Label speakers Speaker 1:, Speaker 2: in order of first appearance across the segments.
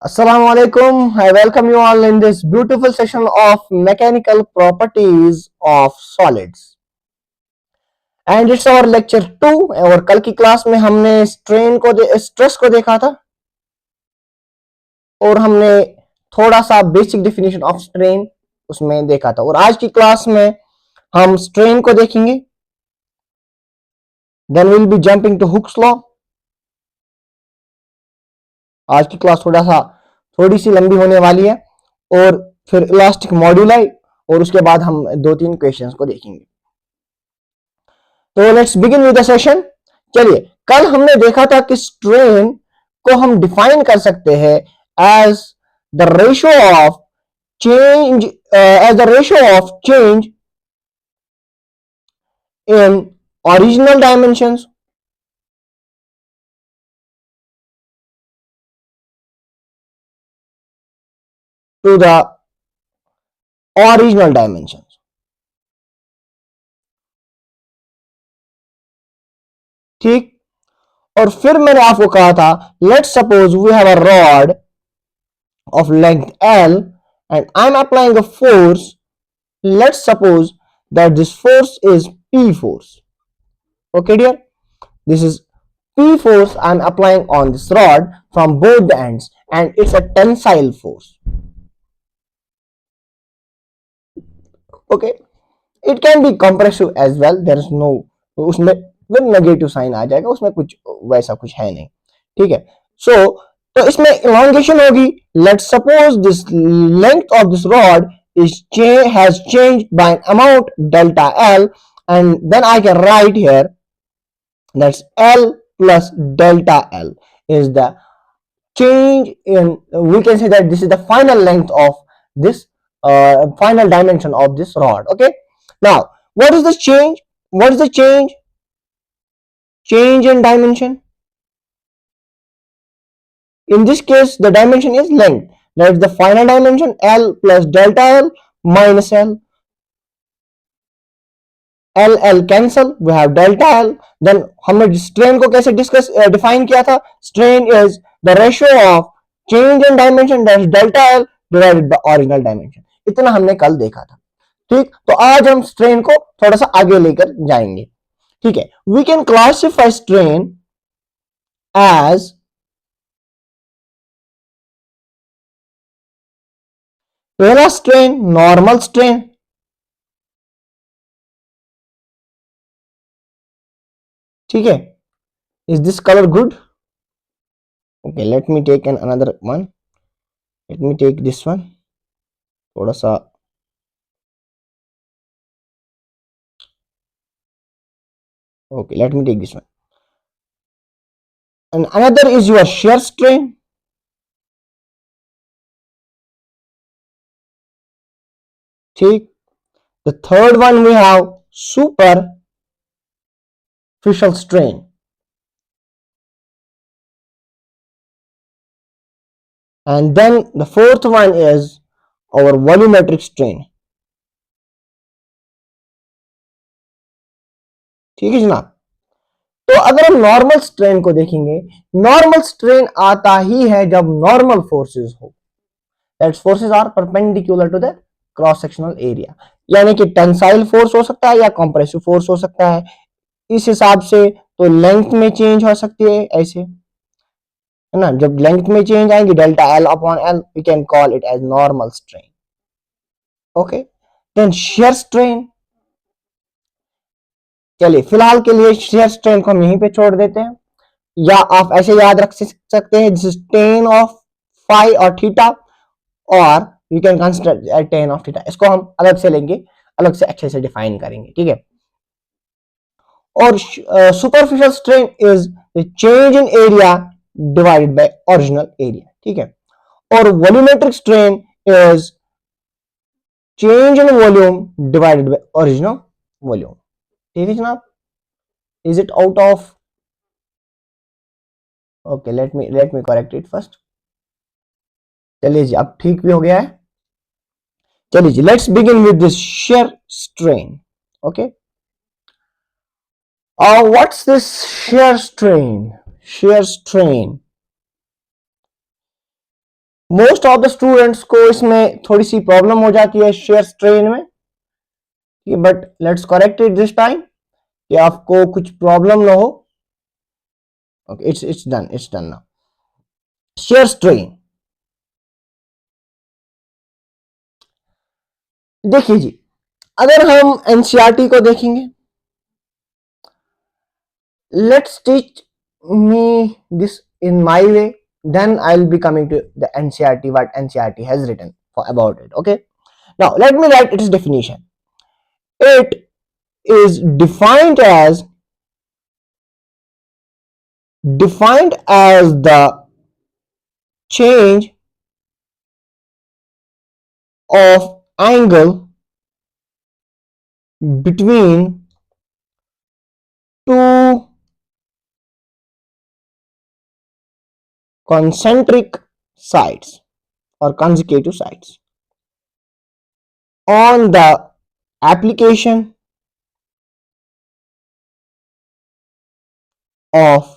Speaker 1: Assalamu alaikum. I welcome you all in this beautiful session of mechanical properties of solids. And it's our lecture 2 और कल की class में हमने stress को देखा था और हमने थोड़ा सा बेसिक डेफिनेशन ऑफ स्ट्रेन उसमें देखा था और आज की क्लास में हम स्ट्रेन को देखेंगे. Then will be jumping to Hooke's law. आज की क्लास थोड़ी सी लंबी होने वाली है और फिर इलास्टिक मॉड्यूलाई और उसके बाद हम 2-3 क्वेश्चंस को देखेंगे. तो let's begin with the session. चलिए, कल हमने देखा था कि स्ट्रेन को हम डिफाइन कर सकते हैं as the ratio of change in original dimensions to the original dimensions. ठीक. और फिर मैंने आपको कहा था let's suppose we have a rod of length L and I'm applying a force. Let's suppose that this force is P force. Okay dear, this is P force I'm applying on this rod from both the ends and it's a tensile force. Okay, it can be compressive as well. There is no, उसमें with negative sign आ जाएगा, उसमें कुछ वैसा कुछ है नहीं. ठीक है. So तो इसमें elongation होगी. Let's suppose this length of this rod has changed by an amount delta L, and then I can write here that's L plus delta L is the change in, we can say that this is the final length of this final dimension of this rod. Okay, now what is the change? What is the change in dimension? In this case the dimension is length. That's the final dimension L plus delta L minus L. L cancel, we have delta L. Then हमने strain को कैसे define किया था? Strain is the ratio of change in dimension, that's delta L divided by original dimension. इतना हमने कल देखा था. ठीक. तो आज हम strain को थोड़ा सा आगे लेकर जाएंगे. ठीक है. We can classify strain as पहला strain normal strain. ठीक है. Is this color good? Okay, let me take another one. Let me take this one. थोड़ा सा. Okay, let me take this one. And another is your shear strain. ठीक. The third one we have superficial strain. And then the fourth one is our volumetric strain. ठीक है जनाब. तो अगर हम normal strain को देखेंगे, नॉर्मल स्ट्रेन आता ही है जब नॉर्मल फोर्सेस हो. That forces are perpendicular to the cross sectional area. यानी कि टेंसाइल फोर्स हो सकता है या कंप्रेसिव फोर्स हो सकता है. इस हिसाब से तो लेंथ में चेंज हो सकती है ऐसे, है ना. जब लेंथ में चेंज आएंगे delta L upon L, we can call it as normal strain. Okay. Then shear strain. चलिए फिलहाल के लिए शेयर स्ट्रेन को हम यहीं पे छोड़ देते हैं, या आप ऐसे याद रख सकते हैं this is tan of phi और थीटा, और you can consider tan of theta. इसको हम अलग से लेंगे, अलग से अच्छे से डिफाइन करेंगे. ठीक है. और superficial strain is change in area divided by original area. ठीक है. और volumetric strain is change in volume divided by original volume. ठीक है जनाब. Is it out of? Okay, let me correct it first. चलिए जी, अब ठीक भी हो गया है. चलिए जी, let's begin with this shear strain. Okay. What's this shear strain? Shear strain, most of the students को इसमें थोड़ी सी प्रॉब्लम हो जाती है शेयर स्ट्रेन में, but let's correct it this time कि आपको कुछ प्रॉब्लम ना हो। Okay, it's done now. Shear strain, देखिए जी, अगर हम एनसीईआरटी को देखेंगे, let's teach me this in my way, then I'll be coming to the NCERT, what NCERT has written about it. Okay, now let me write its definition. It is defined as the change of angle between two concentric sides or consecutive sides on the application of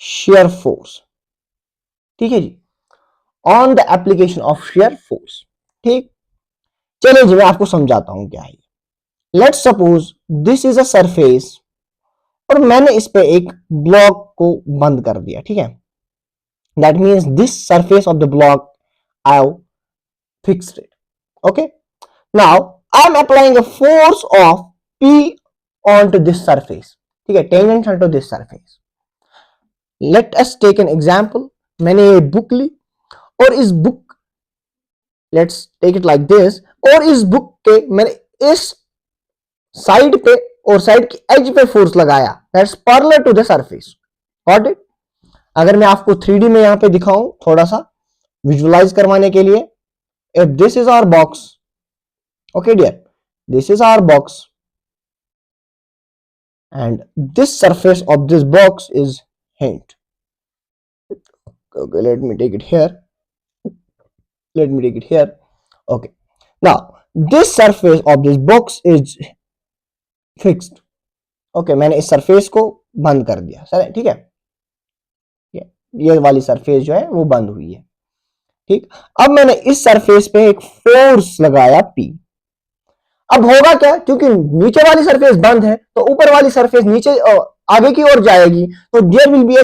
Speaker 1: shear force। ठीक है जी, on the application of shear force. ठीक, चलिए जी मैं आपको समझाता हूं क्या है। Let's suppose this is a surface और मैंने इस पे एक ब्लॉक को बंद कर दिया। ठीक है, that means this surface of the block I have fixed it. Okay, now I am applying a force of P on to this surface. ठीक है, tangential to this surface. Let us take an example. मैंने ये book ली और इस book, let's take it like this, और इस book के मैंने इस साइड पे और साइड की एज पे फोर्स लगाया, that's parallel to the surface. Got it? अगर मैं आपको 3D में यहां पे दिखाऊं थोड़ा सा विजुअलाइज करवाने के लिए, if this is our box, okay dear, this is our box and this surface of this box is hinged. Okay, let me take it here. Okay, now this surface of this box is fixed. Okay, मैंने इस surface को बंद कर दिया sir. ठीक है, ये वाली सरफेस जो है वो बंद हुई है। ठीक, अब मैंने इस सरफेस पे एक फोर्स लगाया P। अब होगा क्या, क्योंकि नीचे वाली सरफेस बंद है तो ऊपर वाली सरफेस नीचे आगे की ओर जाएगी, तो there will be a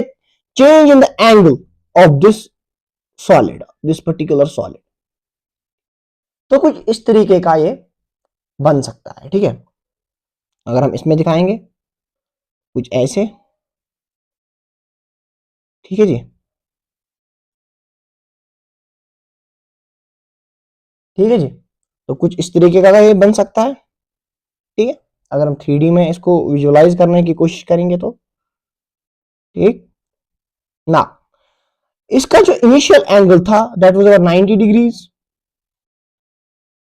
Speaker 1: change in the angle of this solid, this particular solid. तो कुछ इस तरीके का ये बन सकता है। ठीक है, अगर हम इसमें दिखाएंगे कुछ ऐसे। ठीक है जी, ठीक है जी, तो कुछ इस तरीके का ये बन सकता है। ठीक है, अगर हम 3D में इसको विजुअलाइज करने की कोशिश करेंगे तो। ठीक ना, इसका जो इनिशियल एंगल था दैट वाज अबाउट 90 डिग्रीज।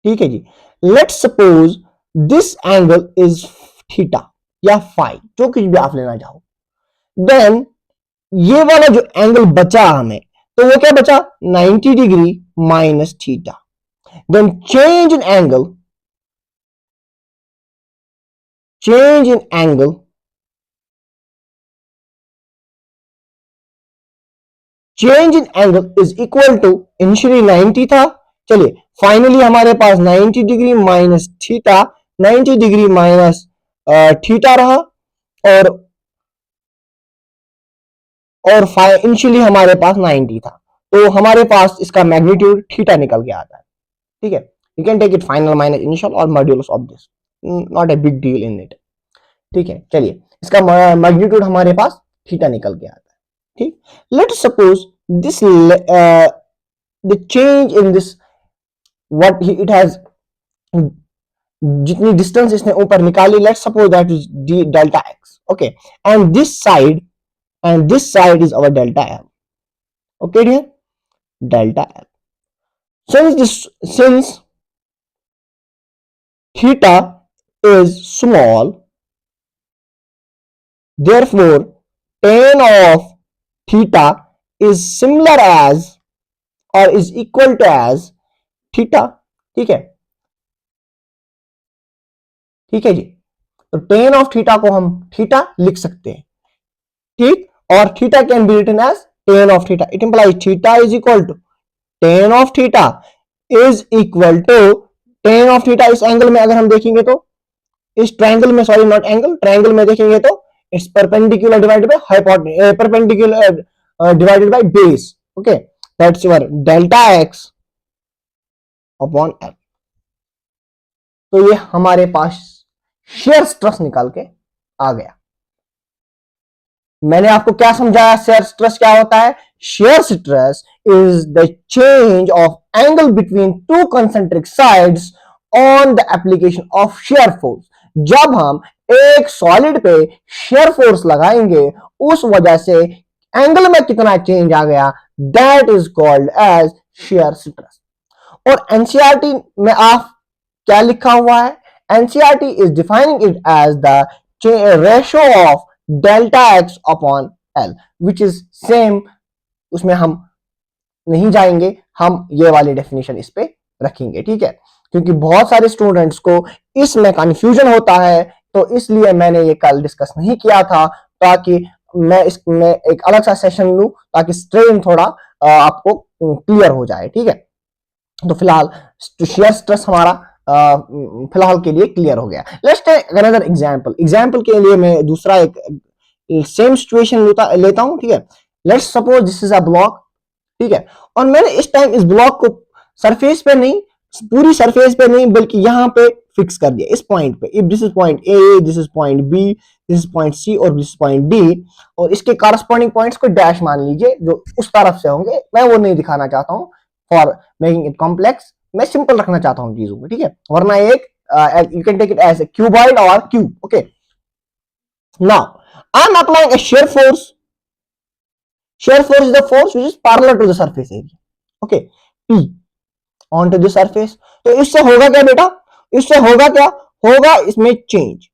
Speaker 1: ठीक है जी, let's suppose this angle is theta या फाई, जो कुछ भी आप लेना चाहो। देन ये वाला जो एंगल बचा हमें, तो वो क्या बचा, 90 degree minus theta. Then change in angle, change in angle is equal to initially 90 था, चलिए फाइनली हमारे पास 90 degree minus theta, 90 degree minus theta रहा, और इनिशियली हमारे पास 90 था, तो हमारे पास इसका मैग्नीट्यूड थीटा निकल के आता है। ठीक है, you can take it final minus initial और modulus of this, not a big deal in it. ठीक है, चलिए इसका मैग्नीट्यूड हमारे पास थीटा निकल के आता है। ठीक, let suppose this the change in this what it has, जितनी डिस्टेंस इसने ऊपर निकाली, let suppose that is D delta X. Okay, and this side is our delta L. Okay dear, delta L. since theta is small, therefore tan of theta is similar as or is equal to as theta। ठीक है, ठीक है जी, तो tan of theta को हम theta लिख सकते हैं। ठीक, और theta can be written as tan of theta. It implies theta is equal to tan of theta is equal to tan of theta. इस एंगल में अगर हम देखेंगे तो इस ट्रायंगल में, सॉरी नॉट एंगल, ट्रायंगल में देखेंगे तो it's perpendicular divided by hypotenuse, perpendicular divided by base. Okay, that's your delta x upon l. तो ये हमारे पास शेयर स्ट्रेस निकाल के आ गया. मैंने आपको क्या समझाया शेयर स्ट्रेस क्या होता है? Shear stress is the change of angle between two concentric sides on the application of shear force. जब हम एक सॉलिड पे शेयर फोर्स लगाएंगे उस वजह से एंगल में कितना चेंज आ गया, that is called as shear stress. और एनसीईआरटी में आप क्या लिखा हुआ है? NCERT is defining it as the ratio of delta X upon L, which is same. उसमें हम नहीं जाएंगे, हम ये वाली डेफिनेशन इस पे रखेंगे, ठीक है, क्योंकि बहुत सारे स्टूडेंट्स को इसमें कंफ्यूजन होता है. तो इसलिए मैंने ये कल डिस्कस नहीं किया था, ताकि मैं इसमें एक अलग सा सेशन लूं ताकि स्ट्रेन थोड़ा आपको क्लियर हो जाए, ठीक है. तो फिलहाल शेयर स्ट्रेस हमारा फिलहाल के लिए क्लियर हो गया. Let's take another example. Example के लिए मैं दूसरा एक सेम सिचुएशन लेता हूं, ठीक है. Let's suppose this is a block, ठीक है, और मैंने इस टाइम इस ब्लॉक को सरफेस पे नहीं, पूरी सरफेस पे नहीं, बल्कि यहां पे फिक्स कर दिया इस पॉइंट पे. If this is point A, this is point B, this is point C और दिस इज पॉइंट डी, और इसके कॉरस्पॉन्डिंग पॉइंट्स को डैश मान लीजिए जो उस तरफ से होंगे. मैं वो नहीं दिखाना चाहता हूं फॉर मेकिंग इट कॉम्प्लेक्स, मैं सिंपल रखना चाहता हूं चीजों को, ठीक है. वरना एक you can take it as a cuboid और cube. Okay, now I am applying a shear force. Shear force is the force which is parallel to the surface area. Okay, P onto the surface. तो इससे होगा क्या बेटा? इससे होगा क्या? होगा इसमें चेंज,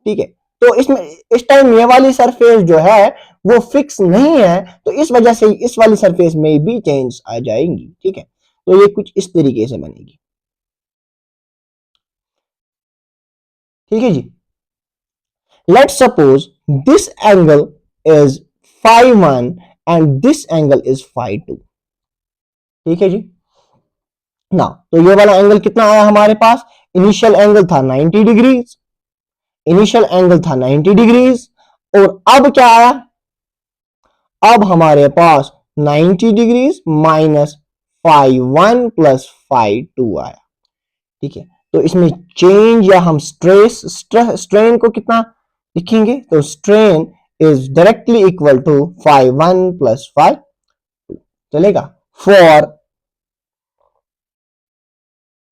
Speaker 1: ठीक है. तो इसमें इस टाइम ये वाली सरफेस जो है वो फिक्स नहीं है, तो इस वजह से इस वाली सरफेस में भी चेंज आ जाएंगी, ठीक है. तो ये कुछ इस तरीके से बनेगी, ठीक है जी. Let's suppose this angle is phi 1 and this angle is phi 2. ठीक है जी. ना तो ये वाला एंगल कितना आया हमारे पास? इनिशियल एंगल था 90 डिग्रीज, इनिशियल एंगल था 90 डिग्रीज, और अब क्या आया? अब हमारे पास 90 degrees minus phi 1 plus phi 2 आया, ठीक है. तो इसमें चेंज या हम स्ट्रेन को कितना लिखेंगे? तो strain is directly equal to phi 1 plus phi 2. चलेगा. For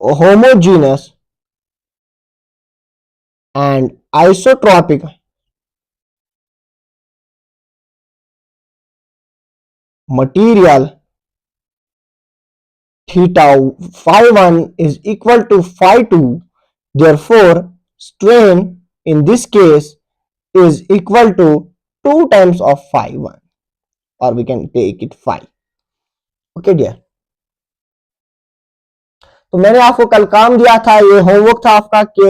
Speaker 1: homogeneous and isotropic material, theta phi 1 is equal to phi 2, therefore strain in this case is equal to 2 times of phi 1, or we can take it phi. Okay dear. तो मैंने आपको कल काम दिया था, ये homework था आपका कि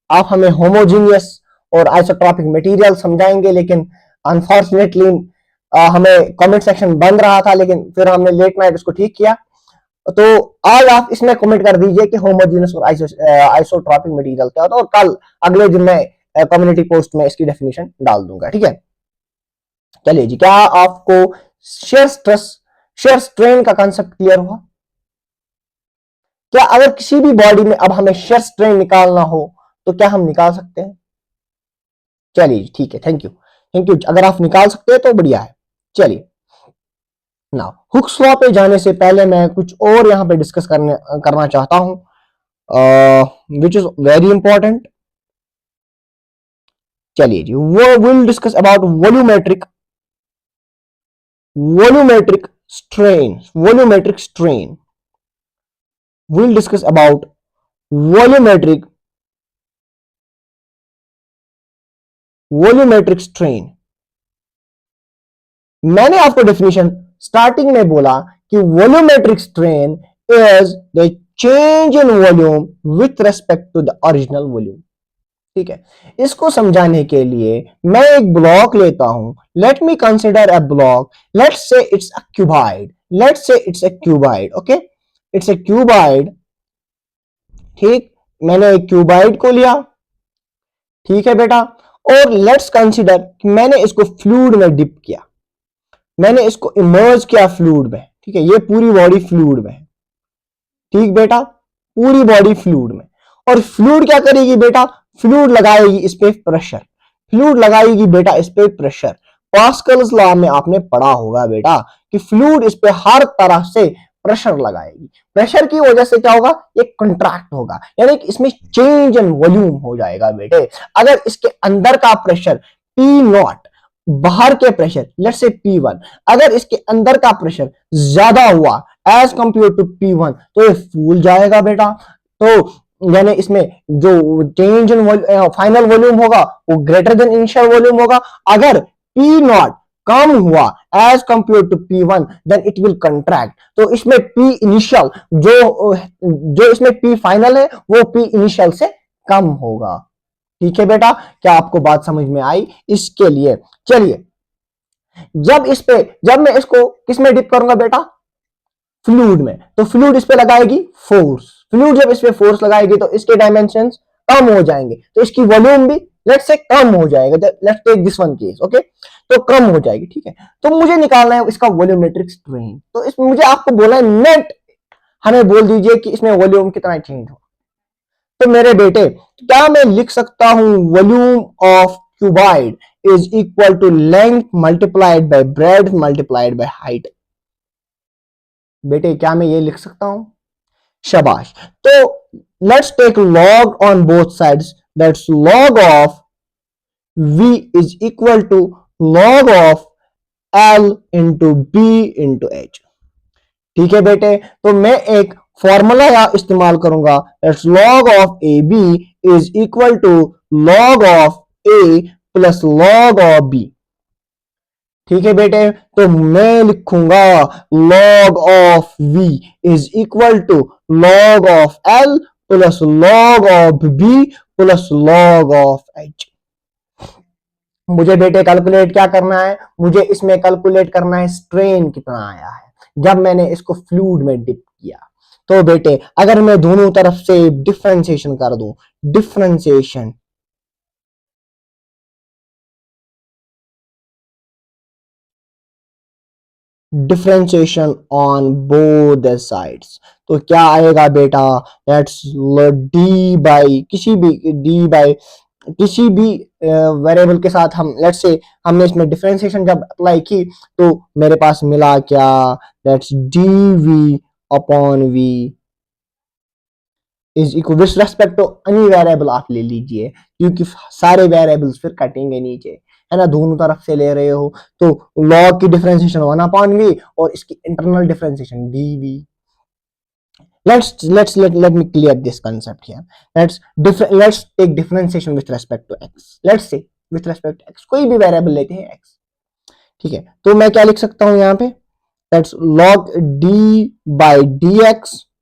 Speaker 1: आप हमें होमोजीनियस और आइसोट्रॉपिक मटेरियल समझाएंगे, लेकिन अनफॉर्चुनेटली हमें कमेंट सेक्शन बंद रहा था, लेकिन फिर हमने लेट नाइट उसको ठीक किया. तो आज आप इसमें कमेंट कर दीजिए कि होमोजीनियस और आइसोट्रॉपिक मटेरियल क्या होता है, और कल अगले दिन मैं कम्युनिटी पोस्ट में इसकी डेफिनेशन डाल दूंगा, ठीक है. चलिए जी, क्या आपको शेयर स्ट्रेस, शेयर स्ट्रेन का कांसेप्ट क्लियर हुआ? क्या अगर किसी भी बॉडी में अब हमें शेयर स्ट्रेन निकालना हो तो क्या हम निकाल सकते हैं? चलिए ठीक है, थैंक यू, थैंक यू. अगर आप निकाल सकते हैं तो बढ़िया है. चलिए, नाउ हुक्स लॉ पे जाने से पहले मैं कुछ और यहां पे डिस्कस करना चाहता हूं, विच इज वेरी इंपॉर्टेंट. चलिए जी, वो will discuss about volumetric strain. Volumetric strain, we'll discuss about volumetric strain. मैंने आपको डेफिनेशन स्टार्टिंग में बोला कि volumetric strain is the change in volume with respect to the original volume. ठीक है, इसको समझाने के लिए मैं एक ब्लॉक लेता हूं. Let me consider a block. Let's say it's a cuboid. Let's say it's a cuboid. Okay, it's a cuboid. ठीक, मैंने एक क्यूबाइड को लिया. ठीक है बेटा, और लेट्स कंसिडर कि मैंने इसको फ्लूइड में डिप किया. मैंने इसको इमर्ज किया फ्लूइड में. ठीक है, ये पूरी बॉडी फ्लूइड में है. ठीक बेटा, पूरी बॉडी फ्लूइड में. और फ्लूइड क्या करेगी बेटा? फ्लूइड लगाएगी इस पे प्रेशर. फ्लूइड लगाएगी बेटा इस पे प्रेशर. पास्कल्स लॉ में आपने पढ़ा होगा बेटा कि फ्लूइड इस पे हर तरह से प्रेशर लगाएगी. प्रेशर की वजह से क्या होगा? ये कंट्रैक्ट होगा, यानी कि इसमें चेंज इन वॉल्यूम हो जाएगा बेटे. अगर इसके अंदर का प्रेशर पी नॉट, बाहर के प्रेशर लेट्स से P1, अगर इसके अंदर का प्रेशर ज्यादा हुआ एज कंपेयर टू P1 तो ये फूल जाएगा बेटा. तो यानी इसमें जो चेंज इन फाइनल वॉल्यूम होगा वो ग्रेटर देन इनिशियल वॉल्यूम होगा. अगर P नॉट कम हुआ as compare to P1 then it will contract. तो इसमें P इनिशियल जो इसमें P फाइनल है वो P इनिशियल से कम होगा. ठीक है बेटा, क्या आपको बात समझ में आई? इसके लिए चलिए, जब मैं इसको किस में डिप करूंगा बेटा? फ्लूइड में. तो फ्लूइड इस पे लगाएगी फोर्स. फ्लूइड जब इस पे फोर्स लगाएगी तो इसके डायमेंशंस कम हो जाएंगे, तो इसकी वॉल्यूम भी लेट्स से कम हो जाएगा. Let's take this one case. Okay, तो कम हो जाएगी. ठीक है, तो मुझे निकालना है इसका वॉल्यूमेट्रिक स्ट्रेन. तो इसमें मुझे आपको बोला है नेट, हमें बोल दीजिए कि इसमें वॉल्यूम कितना चेंज हो. तो मेरे बेटे, क्या मैं लिख सकता हूं volume of cuboid is equal to length multiplied by breadth multiplied by height? बेटे क्या मैं ये लिख सकता हूं? शाबाश. तो let's take log on both sides. That's log of v is equal to log of l into B into H. ठीक है बेटे, तो मैं एक फॉर्मूला यहां इस्तेमाल करूंगा. That's log of A B is equal to log of A plus log of B. ठीक है बेटे, तो मैं लिखूंगा log of v is equal to log of l plus log of b plus log of h. मुझे बेटे calculate क्या करना है? मुझे इसमें कैलकुलेट करना है स्ट्रेन कितना आया है जब मैंने इसको फ्लूइड में डिप किया. तो बेटे अगर मैं दोनों तरफ से डिफरेंशिएशन कर दूं, differentiation differentiation on both the sides, तो क्या आएगा बेटा? लेट्स डी बाई किसी भी वेरिएबल के साथ हम लेट्स से हमने इसमें डिफरेंशिएशन जब अप्लाई की तो मेरे पास मिला क्या? That's D V upon V is equal with respect to any variable आप ले लीजिए, क्योंकि सारे वेरिएबल्स फिर कटेंगे नीचे, है ना, दोनों तरफ से ले रहे हो. तो लॉग की डिफरेंशिएशन 1/v और इसकी internal differentiation dv. Let me clear this concept here. Let's take differentiation with respect to x. Let's say with respect to x कोई भी वेरिएबल लेते हैं x. ठीक है, तो मैं क्या लिख सकता हूं यहाँ पे? That's log d by dx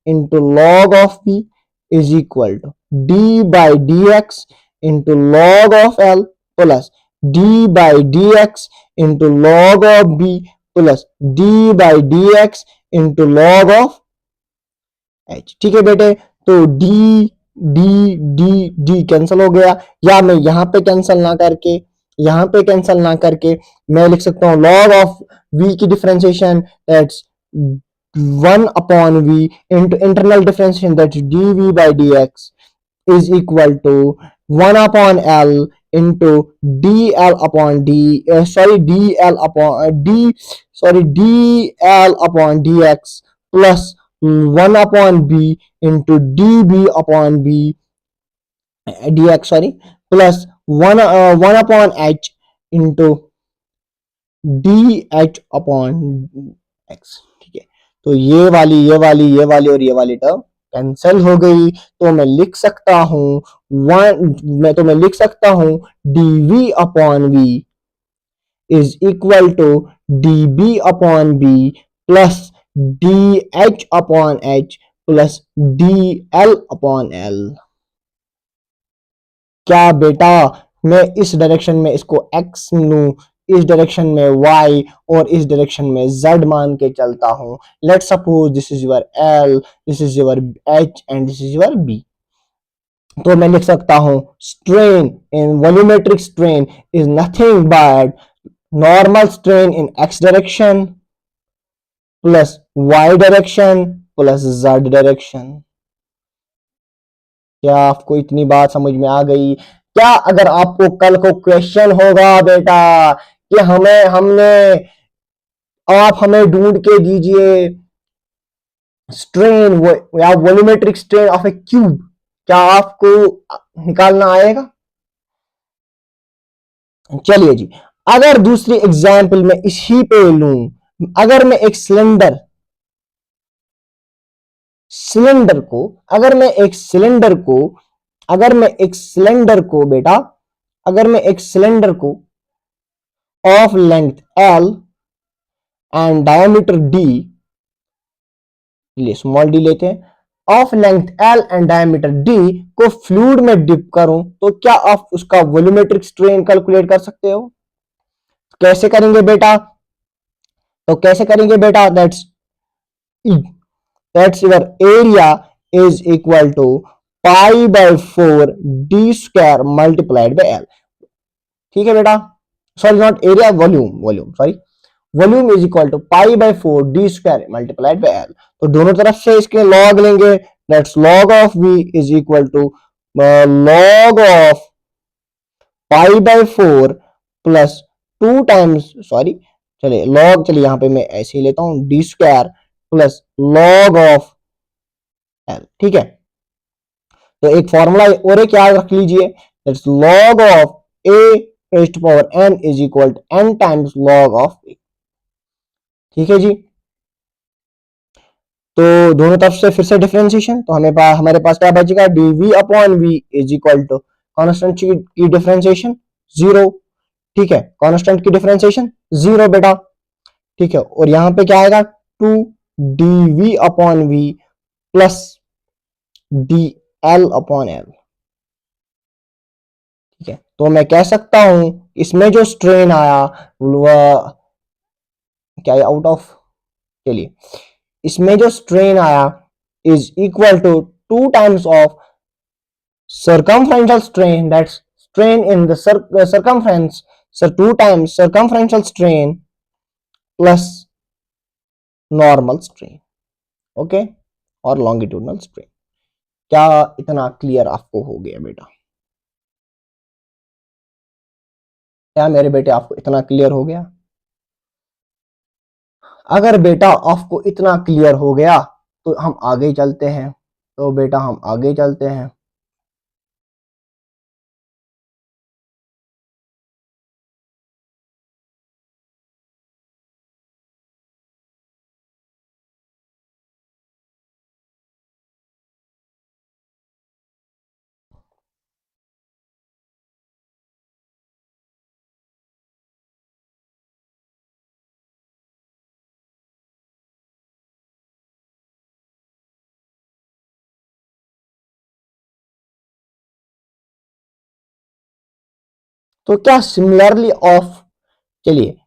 Speaker 1: into log of b is equal to d by dx into log of l plus d by dx into log of b plus d by dx into log of h. ठीक है बेटे, तो d d d d cancel हो गया, या मैं यहां पे कैंसिल ना करके मैं लिख सकता हूं log ऑफ v की differentiation that's 1/v into internal differentiation that's dv by dx is equal to 1/l into dl upon dl upon dx plus 1/b into db upon b dx plus 1/h into dh upon x. ठीक है, तो ये वाली और ये वाली term cancel हो गई. तो मैं लिख सकता हूं dv upon v is equal to db upon b plus dh upon h plus dl upon l. क्या बेटा मैं इस डायरेक्शन में इसको x लूं, इस डायरेक्शन में y और इस डायरेक्शन में z मान के चलता हूं. Late suppose this is your L, this is your H and this is your B. तो मैं लिख सकता हूं strain in volumetric strain is nothing but normal strain in x direction plus y direction plus z direction. क्या आपको इतनी बात समझ में आ गई? क्या अगर आपको कल को क्वेश्चन होगा बेटा कि हमें हमने आप हमें ढूंढ के दीजिए स्ट्रेन या volumetric strain of A cube, क्या आपको निकालना आएगा? चलिए जी, अगर दूसरी एग्जाम्पल में इसी पे लूं, अगर मैं एक सिलेंडर को अगर मैं एक सिलेंडर को बेटा अगर मैं एक सिलेंडर को of length L and diameter D, small d लेते हैं, of length L and diameter D को फ्लूइड में डिप करूं तो क्या आप उसका वॉल्यूमेट्रिक स्ट्रेन कैलकुलेट कर सकते हो? कैसे करेंगे बेटा? That's your area is equal to pi by 4 d square multiplied by L. ठीक है बेटा, sorry not area, volume is equal to pi by 4 d square multiplied by L. तो दोनों तरफ से इसके लॉग लेंगे. That's log of v is equal to log of pi by 4 plus 2 times, चलिए यहां पे मैं ऐसे ही लेता हूं d square plus log of L. ठीक है, तो एक फॉर्मूला और एक याद रख लीजिए, that's log of a raised to power n is equal to n times log of a. ठीक है जी, तो दोनों तरफ से फिर से डिफरेंशिएशन, तो हमारे पास क्या बचेगा, dv upon v is equal to constant की डिफरेंशिएशन 0. ठीक है, कांस्टेंट की डिफरेंशिएशन 0 बेटा. ठीक है, और यहां पे क्या आएगा 2 dv upon v plus dl upon l. ठीक है, तो मैं कह सकता हूं इसमें जो स्ट्रेन आया वह क्या है, आउट ऑफ, चलिए इसमें जो स्ट्रेन आया is equal to 2 times of circumferential strain, that's strain in the circumference, so 2 times circumferential strain plus normal strain, okay, और longitudinal strain. क्या इतना क्लियर आपको हो गया बेटा? क्या मेरे बेटे आपको इतना क्लियर हो गया? अगर बेटा आपको इतना क्लियर हो गया तो हम आगे चलते हैं. तो बेटा हम आगे चलते हैं. तो क्या सिमिलरली ऑफ, चलिए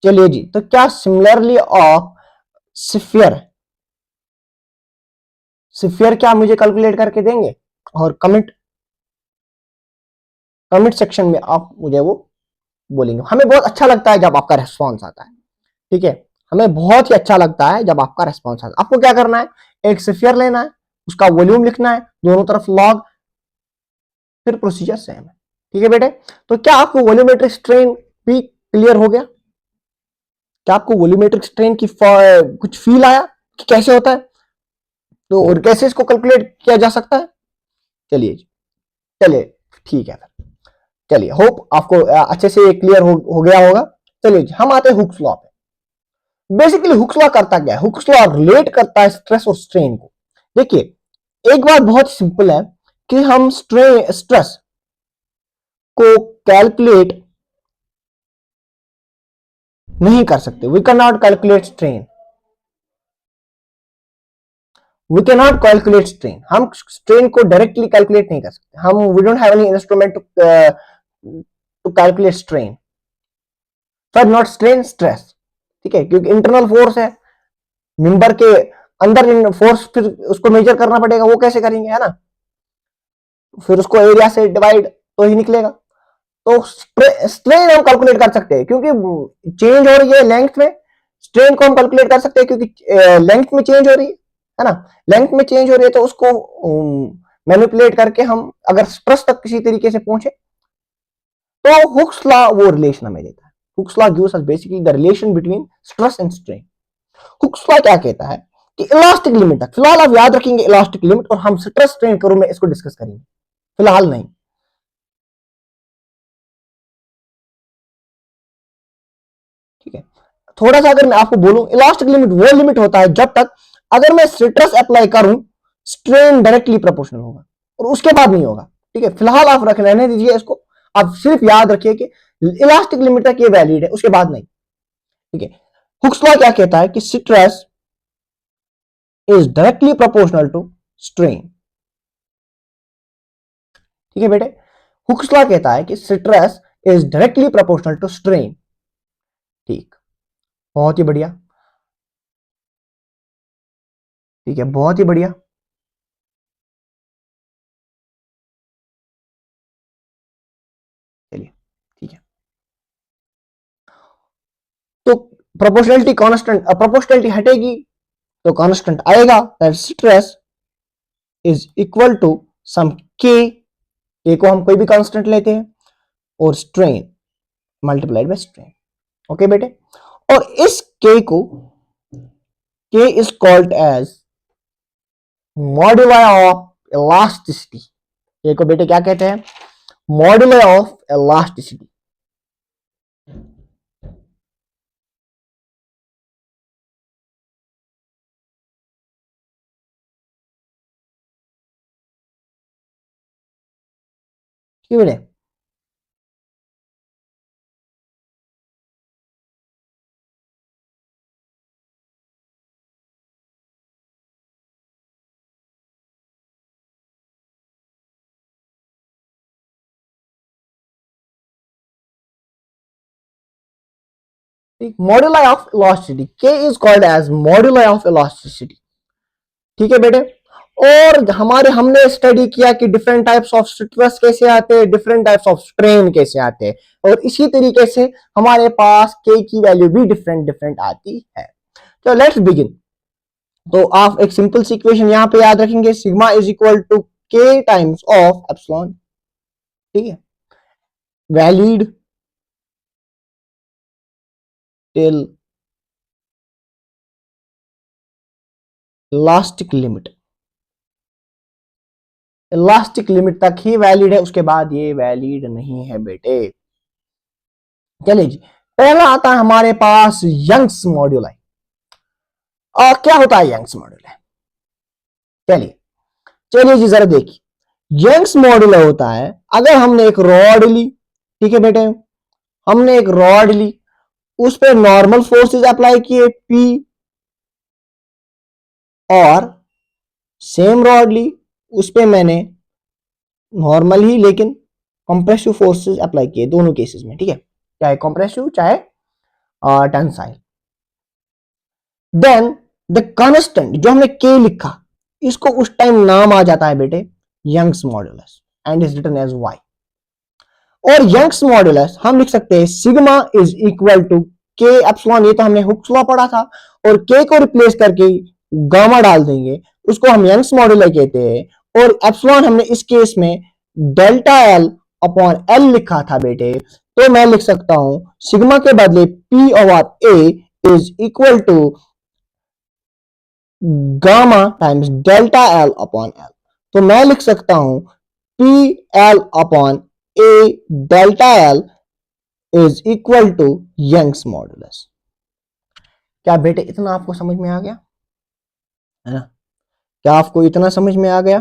Speaker 1: जी, तो क्या सिमिलरली ऑफ स्फीयर क्या मुझे कैलकुलेट करके देंगे? और कमेंट सेक्शन में आप मुझे वो बोलेंगे. हमें बहुत अच्छा लगता है जब आपका रेस्पॉन्स आता है. ठीक है, हमें बहुत ही अच्छा लगता है जब आपका रेस्पॉन्स आता है. आपको क्या करना है, एक स्फीयर लेना है, उसका वॉल्यूम लिखना है, दोनों तरफ लॉग, फिर प्रोसीजर सेम है. ठीक है बेटे, तो क्या आपको वॉल्यूमेट्रिक स्ट्रेन भी क्लियर हो गया? क्या आपको वॉल्यूमेट्रिक स्ट्रेन की कुछ फील आया कि कैसे होता है, तो और कैसे इसको कैलकुलेट किया जा सकता है? चलिए ठीक है, चलिए होप आपको अच्छे से क्लियर हो गया होगा. चलिए हम आते हैं हुक्स लॉ पे. बेसिकली हुक्स लॉ करता क्या है? हुक्स लॉ रिलेट करता है स्ट्रेस और स्ट्रेन को. देखिए एक बात बहुत सिंपल है कि हम स्ट्रेस को कैलकुलेट नहीं कर सकते. We can not calculate strain. We can not calculate strain, हम स्ट्रेन को डायरेक्टली कैलकुलेट नहीं कर सकते, हम we don't have any instrument to calculate strain, पर नॉट स्ट्रेन, स्ट्रेस, ठीक है, क्योंकि इंटरनल फोर्स है मेंबर के अंदर, फोर्स फिर उसको मेजर करना पड़ेगा, वो कैसे करेंगे, है ना, फिर उसको एरिया से डिवाइड तो ही निकलेगा। तो स्ट्रेन हम कैलकुलेट कर सकते हैं क्योंकि चेंज हो रही है लेंथ में, स्ट्रेन को हम कैलकुलेट कर सकते हैं क्योंकि लेंथ में चेंज हो रही है ना, लेंथ में चेंज हो रही है, तो उसको मैनिपुलेट करके हम अगर स्ट्रेस तक किसी तरीके से पहुंचे तो हुक्स लॉ वो रिलेशन हमें देता है। Hooke's law gives us basically the relation between stress and strain. Hooke's law क्या कहता है कि इलास्टिक लिमिट तक, फिलहाल आप याद रखेंगे इलास्टिक लिमिट, और हम स्ट्रेस स्ट्रेन कर्व में इसको डिस्कस करेंगे, फिलहाल नहीं, ठीक है। थोड़ा सा अगर मैं आपको बोलूं, इलास्टिक लिमिट वो लिमिट होता है जब तक अगर मैं स्ट्रेस अप्लाई करूं स्ट्रेन डायरेक्टली प्रोपोर्शनल होगा, और उसके बाद नहीं होगा, ठीक है। फिलहाल आप रहने दीजिए इसको, आप सिर्फ याद रखिए कि इलास्टिक लिमिट तक ये वैलिड है, उसके बाद नहीं, ठीक है। हुक्स लॉ क्या कहता है कि stress is directly proportional to strain, ठीक है बेटे। हुक्स लॉ कहता है कि stress is directly proportional to strain, ठीक, बहुत ही बढ़िया, ठीक है, बहुत ही बढ़िया। चलिए, ठीक है, तो प्रोपोर्शनलिटी कांस्टेंट, प्रोपोर्शनलिटी हटेगी तो कांस्टेंट आएगा, that stress is equal to some K को हम कोई भी कांस्टेंट लेते हैं, और strain multiplied by strain, okay बेटे। और इस के को, K is called as moduli of elasticity, K को बेटे क्या कहते हैं, मॉड्यूली ऑफ इलास्टिसिटी, ठीक है बेटे। Moduli of elasticity, K is called as moduli of elasticity, ठीक है बेटे। और हमारे हमने स्टडी किया कि डिफरेंट टाइप्स ऑफ स्ट्रेस कैसे आते हैं, डिफरेंट टाइप्स ऑफ स्ट्रेन कैसे आते हैं, और इसी तरीके से हमारे पास के की वैल्यू भी डिफरेंट डिफरेंट आती है। तो लेट्स बिगिन। तो आप एक सिंपल सी इक्वेशन यहां पे याद रखेंगे, सिग्मा इज इक्वल टू के टाइम्स ऑफ एप्सिलॉन, ठीक है, valid till elastic limit, elastic limit तक ही वैलिड है, उसके बाद ये वैलिड नहीं है बेटे। चलिए जी, पहला आता है हमारे पास यंग्स मॉड्यूलाई। और क्या होता है यंग्स मॉड्यूलाई, चलिए चलिए जी जरा देखिए, यंग्स मॉड्यूलाई होता है अगर हमने एक रॉड ली, ठीक है बेटे, हमने एक रॉड ली, उस पर नॉर्मल फोर्सेस अप्लाई किए पी, और सेम रॉड ली, उस पर मैंने नॉर्मल ही लेकिन कंप्रेसिव फोर्सेस अप्लाई किए, दोनों केसेस में, ठीक है, चाहे कंप्रेसिव चाहे टेंसाइल। देन द कांस्टेंट जो हमने के लिखा, इसको उस टाइम नाम आ जाता है बेटे Young's modulus, and is written as Y. और यंग्स मॉड्यूलस हम लिख सकते हैं sigma is equal to K epsilon, ये तो हमने हुक्स लॉ पढ़ा था, और के को रिप्लेस करके गामा डाल देंगे, उसको हम यंग्स मॉड्यूलस कहते हैं। और एप्सिलॉन हमने इस केस में डेल्टा एल अपॉन एल लिखा था बेटे, तो मैं लिख सकता हूं सिग्मा के बदले P over A is equal to gamma times delta L upon L. तो मैं लिख सकता हूं P L upon A delta L is equal to Young's modulus. क्या बेटे इतना आपको समझ में आ गया है ना, क्या आपको इतना समझ में आ गया,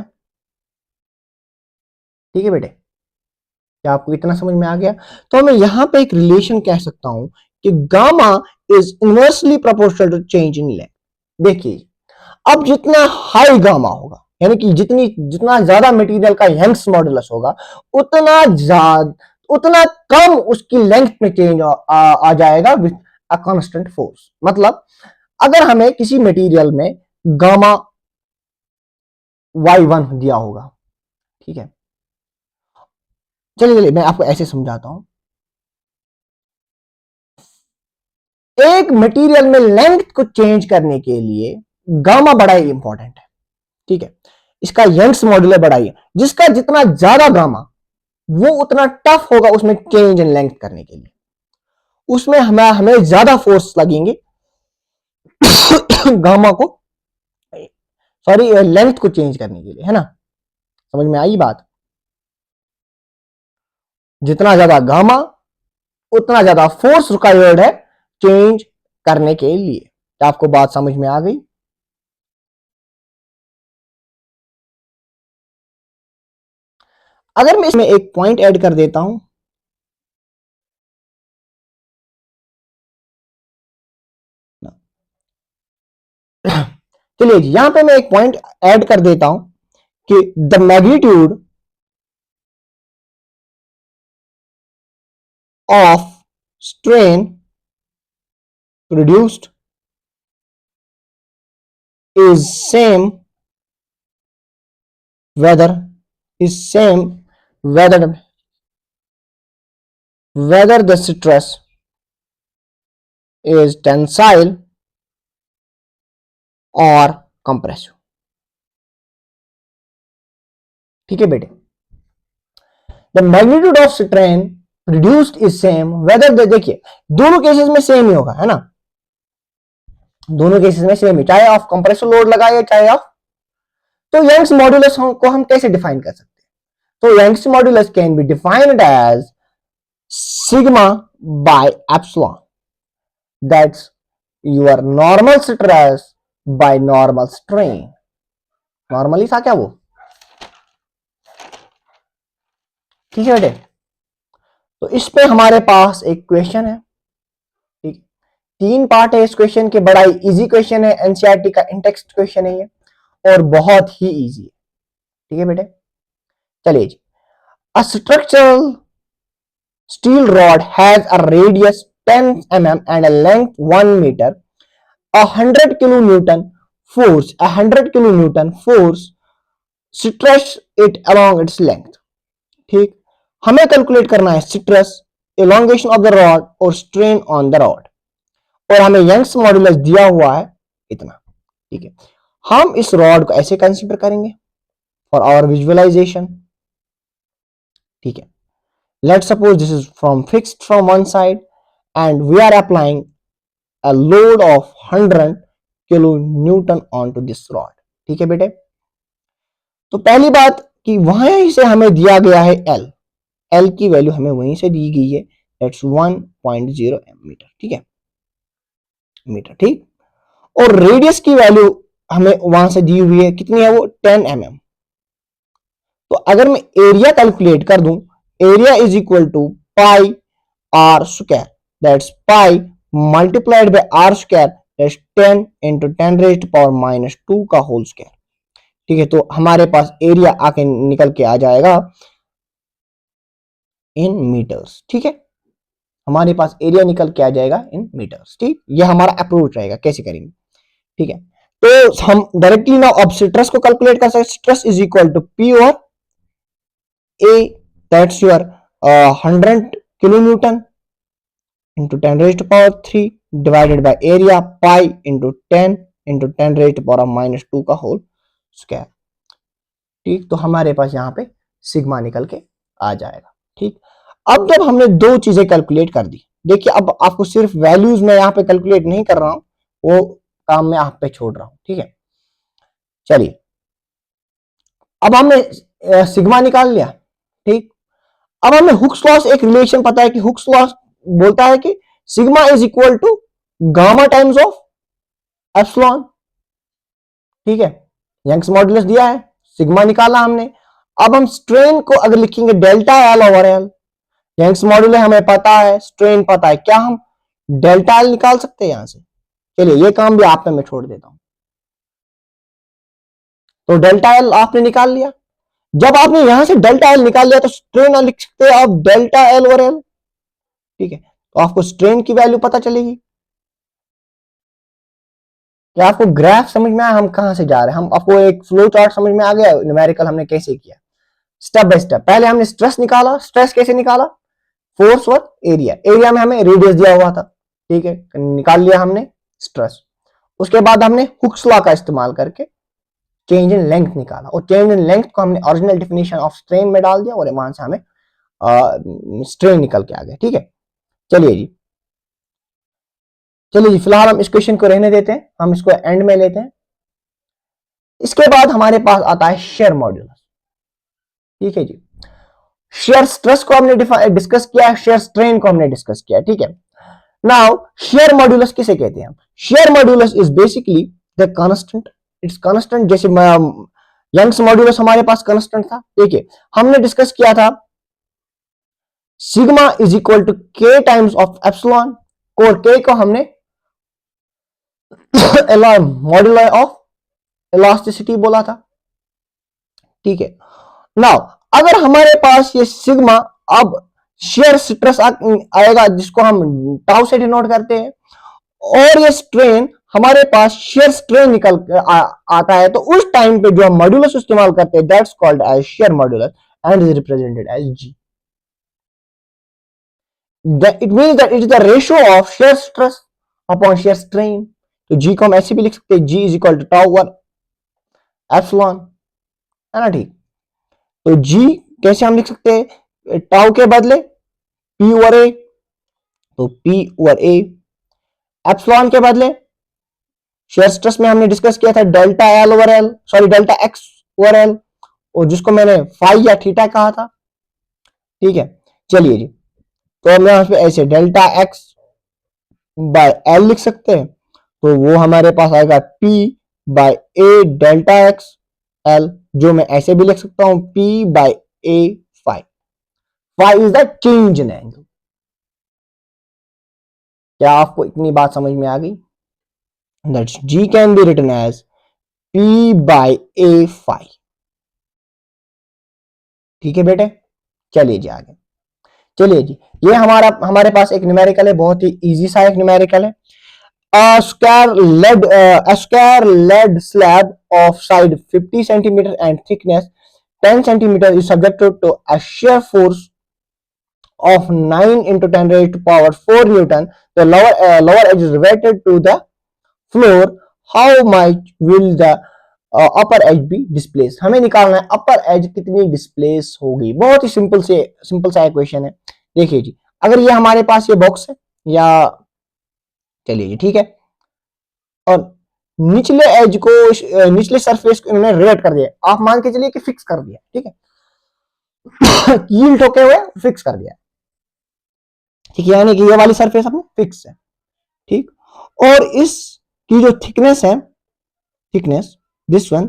Speaker 1: ठीक है बेटे, क्या आपको इतना समझ में आ गया। तो मैं यहां पे एक रिलेशन कह सकता हूं कि gamma is inversely proportional to change in length. देखिए अब जितना हाई गामा होगा, यानी कि जितना ज्यादा मटेरियल का यंग्स मॉडुलस होगा, उतना कम उसकी लेंथ में चेंज आ जाएगा विथ अ कांस्टेंट फोर्स। मतलब अगर हमें किसी मटेरियल में गामा y1 दिया होगा, ठीक है, चलिए मैं आपको ऐसे समझाता हूं। एक मटेरियल में लेंथ को चेंज करने के लिए गामा बड़ा ही इंपॉर्टेंट है, ठीक है, इसका यंग्स मॉड्यूलस बड़ा ही है। जिसका जितना ज्यादा गामा, वो उतना टफ होगा उसमें चेंज इन लेंथ करने के लिए, उसमें हमें ज्यादा फोर्स लगेंगे गामा को, सॉरी, लेंथ को चेंज करने के लिए, है ना। समझ में आई बात? जितना ज्यादा गामा, उतना ज्यादा फोर्स रिक्वायर्ड है चेंज करने के लिए। तो आपको बात समझ में आ गई? अगर मैं इसमें एक पॉइंट ऐड कर देता हूं, चलिए यहां पे मैं एक पॉइंट ऐड कर देता हूं कि the magnitude of strain produced is same whether whether the stress is tensile or compressive। ठीक है बेटे, the magnitude of strain produced is same whether, देखिए दोनों केसेस में सेम ही होगा, है ना, दोनों केसेस में सेम ही, चाहे आप कंप्रेसिव लोड लगाए चाहे आप। तो यंग्स मॉड्यूलस को हम कैसे डिफाइन कर सकते हैं? तो Young's modulus can be defined as sigma by epsilon, that's your normal stress by normal strain. Normally था क्या वो? ठीक है बेटे, तो इस पे हमारे पास एक क्वेश्चन है, ठीक, 3 पार्ट है इस क्वेश्चन के, बड़ा ही इजी क्वेश्चन है, एनसीईआरटी का इंटेक्स्ट क्वेश्चन है ये, और बहुत ही इजी है। ठीक है बेटे, चलिए जी। A structural steel rod has a radius 10 mm and a length 1 metre. 100 kilo newton force, 100 kilo newton force stretch it along its length. ठीक, हमें कैलकुलेट करना है stress, elongation of the rod और स्ट्रेन ऑन द रॉड, और हमें Young's modulus दिया हुआ है इतना। ठीक है, हम इस रॉड को ऐसे कंसीडर करेंगे फॉर आवर विजुअलाइजेशन। ठीक है, let's suppose this is from fixed from one side and we are applying a load of 100 kilo Newton onto this rod। ठीक है बेटे, तो पहली बात कि वहीं से हमें दिया गया है L की वैल्यू हमें वहीं से दी गई है, दैट्स 1.0 मीटर। ठीक है, मीटर, ठीक, और रेडियस की वैल्यू हमें वहां से दी हुई है, कितनी है वो? 10 mm। तो अगर मैं एरिया कैलकुलेट कर दूं, area is equal to pi R square, that's pi multiplied by R square, that's 10 into 10 raised power minus 2 का होल स्क्वायर। ठीक है, तो हमारे पास एरिया आके निकल के आ जाएगा इन मीटर्स। ठीक है, हमारे पास एरिया निकल के आ जाएगा इन मीटर्स। ठीक, ये हमारा अप्रोच रहेगा कैसे करेंगे। ठीक है, तो हम डायरेक्टली नाउ अब स्ट्रेस को कैलकुलेट कर सकते हैं। Stress is equal to P और A, that's your 100 kilonewton into 10 raised to power 3 divided by area pi into 10 into 10 raised to power minus 2 का होल स्क्वायर। ठीक, तो हमारे पास यहाँ पे सिग्मा निकल के आ जाएगा। ठीक, अब जब हमने दो चीजें कैलकुलेट कर दी, देखिए अब आपको सिर्फ वैल्यूज में यहाँ पे कैलकुलेट नहीं कर रहा हूं, वो काम मैं आप पे छोड़ रहा हूं। ठीक है, चलिए अब हमने सिग्मा निकाल लिया। ठीक, अब हमें हुक्स लॉ एक रिलेशन पता है कि हुक्स लॉ बोलता है कि sigma is equal to gamma times of epsilon. ठीक है, यंग्स मॉडुलस दिया है, सिग्मा निकाला हमने। अब हम स्ट्रेन को अगर लिखेंगे delta L over L, Young's modulus हमें पता है, स्ट्रेन पता है, क्या हम डेल्टा एल निकाल सकते हैं यहां से? चलिए ये काम भी आप पे मैं छोड़ देता हूं। तो डेल्टा एल आपने निकाल लिया। जब आपने यहां से डेल्टा एल निकाल लिया तो स्ट्रेन लिख सकते हैं आप डेल्टा एल और एल, ठीक है। तो आपको स्ट्रेन की वैल्यू पता चलेगी। क्या आपको ग्राफ समझ में आया हम कहां से जा रहे हैं? हम आपको एक फ्लो चार्ट समझ में आ गया न्यूमेरिकल हमने कैसे किया, स्टेप बाय स्टेप। पहले हमने स्ट्रेस निकाला, स्ट्रेस कैसे निकाला, फोर्स और एरिया, एरिया में हमें रेडियस दिया हुआ था, ठीक है, निकाल लिया हमने स्ट्रेस। उसके बाद हमने हुक्स लॉ का इस्तेमाल करके चेंज इन लेंथ निकाला, और चेंज इन लेंथ को हमने ओरिजिनल डेफिनेशन ऑफ स्ट्रेन में डाल दिया, और वहां से हमें स्ट्रेन निकल के आ गया, ठीक है। चलिए जी, चलिए जी, फिलहाल हम इस क्वेश्चन को रहने देते हैं, हम इसको एंड में लेते हैं। इसके बाद हमारे पास आता है शेयर मॉड्यूलस, ठीक है जी। शेयर स्ट्रेस को हमने डिस्कस किया, शेयर स्ट्रेन को हमने डिस्कस किया, ठीक है। नाउ शेयर मॉड्यूलस किसे कहते हैं? Share modulus is basically the constant, it's constant. जैसे यंग्स मॉड्यूलस हमारे पास कांस्टेंट था, ठीक है। हमने डिस्कस किया था सिग्मा इज इक्वल टू के टाइम्स ऑफ एप्सिलॉन, और के को हमने मॉड्यूल ऑफ इलास्टिसिटी बोला था, ठीक है। नाउ अगर हमारे पास ये सिग्मा, अब शेयर स्ट्रेस आएगा जिसको हम टाउ से डिनोट करते हैं, और ये स्ट्रेन हमारे पास शेयर स्ट्रेन निकल आता है, तो उस टाइम पे जो हम मॉड्यूलस इस्तेमाल करते हैं that's called as shear modulus and is represented as G. It means that it is the ratio of shear stress upon shear strain. तो जी को हम ऐसे भी लिख सकते हैं, G is equal to tau one epsilon, है ना, ठीक। तो जी कैसे हम लिख सकते हैं, टाउ के बदले पी ओवर ए, तो पी ओवर ए, एप्सिलॉन के बदले शेयर स्ट्रेस में हमने डिस्कस किया था delta L over L, sorry delta X over L, और जिसको मैंने फाई या थीटा कहा था, ठीक है। चलिए जी, तो हम यहां पे ऐसे डेल्टा एक्स बाय एल लिख सकते हैं, तो वो हमारे पास आएगा P by A delta X L, जो मैं ऐसे भी लिख सकता हूं P by A phi. Phi is the change in angle. क्या आपको इतनी बात समझ में आ गई? That's G can be written as P by A phi, ठीक है बेटे। चलिए जी आगे, चलिए जी, ये हमारे पास एक न्यूमेरिकल है, बहुत ही इजी सा एक न्यूमेरिकल है। A square lead slab of side 50 centimeter and thickness 10 centimeter is subjected to a shear force of 9 into 10 raised to power 4 Newton. The lower edge is riveted to the floor. How much will the upper edge be displaced? हमें निकालना है अपर as कितनी displace होगी। बहुत ही simple सा equation है। देखिए जी, अगर ये हमारे पास ये बॉक्स है, या चलिए जी, ठीक है, और निचले एज को, निचले सरफेस को इन्होंने रिवेट कर दिया, आप मान के चलिए कि फिक्स कर दिया, ठीक है। कील ठोके हुए फिक्स कर दिया, ठीक है, यानी कि ये वाली सरफेस अपनी फिक्स है, ठीक। और इसकी जो थिकनेस है, thickness this one,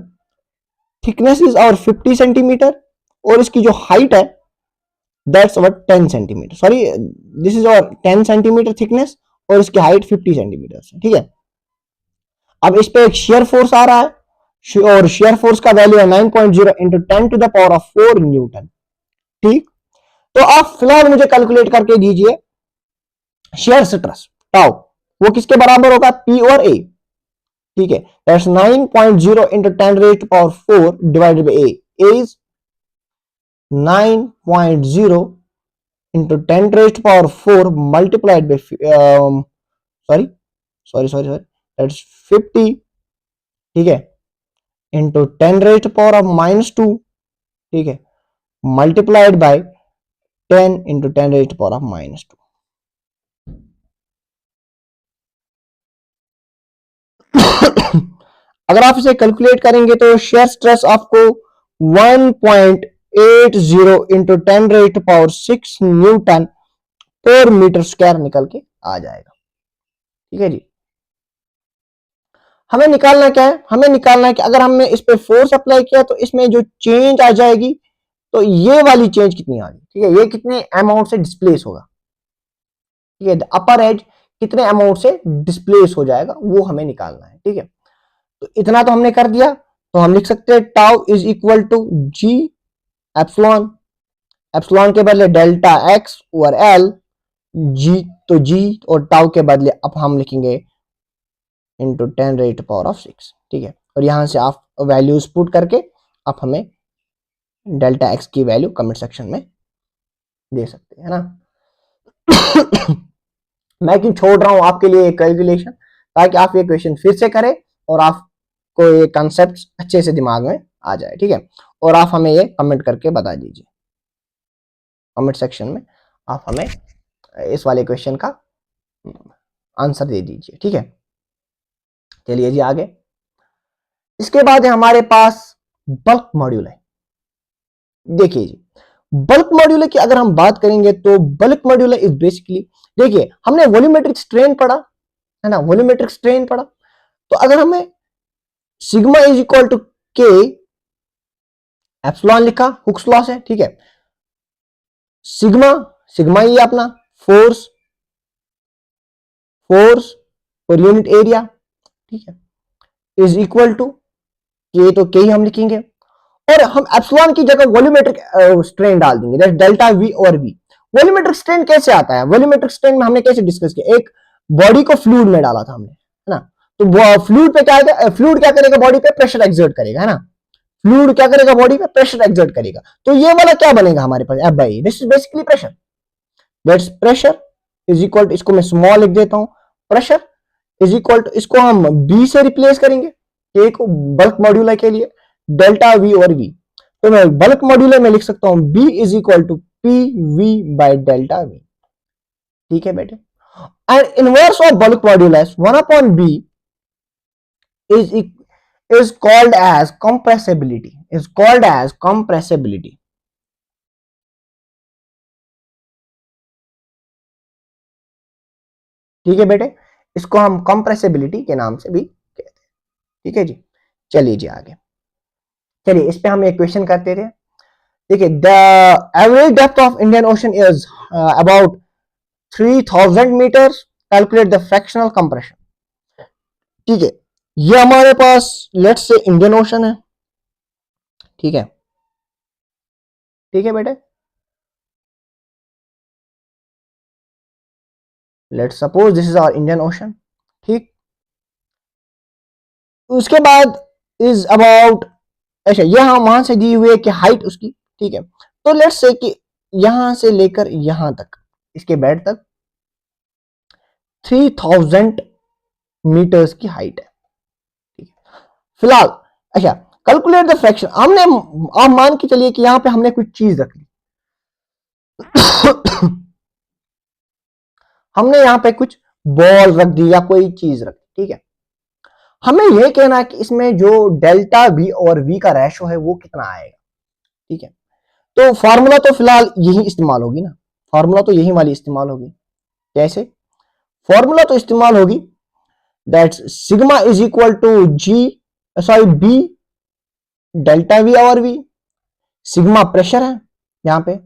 Speaker 1: thickness is और 50 सेंटीमीटर, और इसकी जो हाइट है that's our 10 centimetre, sorry this is और 10 सेंटीमीटर थिकनेस, और इसकी हाइट 50 सेंटीमीटर, ठीक है। अब इस पे एक शेयर फोर्स आ रहा है, और शेयर फोर्स का वैल्यू है 9.0 into 10 to the power of 4 newton, ठीक। तो आप फिलहाल मुझे कैलकुलेट करके दीजिए शेयर स्ट्रेस टाउ, वो किसके बराबर होगा, पी और ए, ठीक है। That's 9.0 into 10 raise to power 4 divided by A is 9.0 into 10 raise to power 4 multiplied by sorry that's 50, ठीक है, into 10 raise to power of -2, ठीक है, multiplied by 10 into 10 raise to power of -2। अगर आप इसे कैलकुलेट करेंगे तो शेयर स्ट्रेस आपको 1.80 into 10 raise to power 6 newton पर मीटर स्क्वायर निकल के आ जाएगा, ठीक है जी। हमें निकालना क्या है, हमें निकालना है कि अगर हमने इस पे फोर्स अप्लाई किया तो इसमें जो चेंज आ जाएगी, तो ये वाली चेंज कितनी आ गई, ठीक है, ये कितने अमाउंट से डिस्प्लेस होगा, ठीक है, अपर एज कितने अमाउंट से डिस्प्लेस हो जाएगा वो हमें निकालना है, ठीक है। तो इतना तो हमने कर दिया, तो हम लिख सकते हैं tau is equal to G epsilon, epsilon के बदले delta X over L, G तो जी और टाउ के बदले अब हम लिखेंगे इंटू 10⁻⁶, ठीक है। और यहां से आप वैल्यूज पुट करके आप हमें डेल्टा एक्स की वैल्यू कमेंट सेक्शन में दे सकते हैं ना। मैं क्यों छोड़ रहा हूं आपके लिए कैलकुलेशन, ताकि आप ये क्वेश्चन फिर से करें और आपको ये कंसेप्ट अच्छे से दिमाग में आ जाए, ठीक है। और आप हमें ये कमेंट करके बता दीजिए, कमेंट सेक्शन में आप हमें इस वाले क्वेश्चन का आंसर दे दीजिए, ठीक है। चलिए जी आगे। इसके बाद है हमारे पास बल्क मॉड्यूल है। देखिए जी, बल्क मॉड्यूल की अगर हम बात करेंगे तो बल्क मॉड्यूल इज बेसिकली, देखिए हमने वॉल्यूमेट्रिक स्ट्रेन पढ़ा है ना, वॉल्यूमेट्रिक स्ट्रेन पढ़ा। तो अगर हमें sigma is equal to K epsilon लिखा, हुक्स लॉ है, ठीक है। सिग्मा, सिग्मा ये अपना force, force per unit area, ठीक है, इज इक्वल टू के, तो के ही हम लिखेंगे और हम एप्सिलॉन की जगह वॉल्यूमेट्रिक स्ट्रेन डाल देंगे, दैट डेल्टा वी और वी। वॉल्यूमेट्रिक स्ट्रेन कैसे आता है, वॉल्यूमेट्रिक स्ट्रेन में हमने कैसे डिस्कस किया, एक बॉडी को फ्लूइड में डाला था हमने, है ना। तो फ्लूइड पे क्या, फ्लूइड क्या करेगा, बॉडी पे प्रेशर एक्सर्ट करेगा, है ना। फ्लूइड क्या करेगा, बॉडी पे प्रेशर एक्सर्ट करेगा। तो ये वाला क्या बनेगा हमारे पास, F by, this is basically pressure, that's pressure is equal to, इसको मैं स्मॉल लिख देता हूं, प्रेशर इज इक्वल टू, इसको हम बी से रिप्लेस करेंगे के को बल्क मॉड्यूलर के लिए, डेल्टा वी और वी। तो मैं बल्क मॉड्यूलर में लिख सकता हूं B is equal to P V by delta V, ठीक है बेटे। And inverse of bulk modulus 1/b is called as compressibility, is called as compressibility, ठीक है बेटे, इसको हम कंप्रेसिबिलिटी के नाम से भी कहते हैं, ठीक है जी। चलिए जी आगे, चलिए इस पे हम एक क्वेश्चन करते थे। देखिए, the average depth of Indian ocean is about 3000 metres, calculate the fractional compression, ठीक है। ये हमारे पास लेट्स से इंडियन ओशन है, ठीक है, ठीक है बेटे, let's suppose this is our Indian ocean, ठीक। उसके बाद इज अबाउट, अच्छा यहां वहां से दी हुई है कि हाइट उसकी, ठीक है। तो लेट्स से कि यहां से लेकर यहां तक, इसके बेड तक 3000 मीटर्स की हाइट है, ठीक है। फिलहाल अच्छा, कैलकुलेट द फ्रैक्शन, हमने, आप मान के चलिए कि यहां पे हमने कुछ चीज रख ली। हमने यहां पे कुछ बॉल रख दी या कोई चीज रख दी, ठीक है। हमें यह कहना है कि इसमें जो डेल्टा वी और वी का रेशो है वो कितना आएगा, ठीक है। तो फॉर्मूला तो फिलहाल यही इस्तेमाल होगी ना, फॉर्मूला तो यही वाली इस्तेमाल होगी। कैसे, फॉर्मूला तो इस्तेमाल होगी that's sigma is equal to G, sorry B delta V और वी। सिग्मा प्रेशर है यहां पे,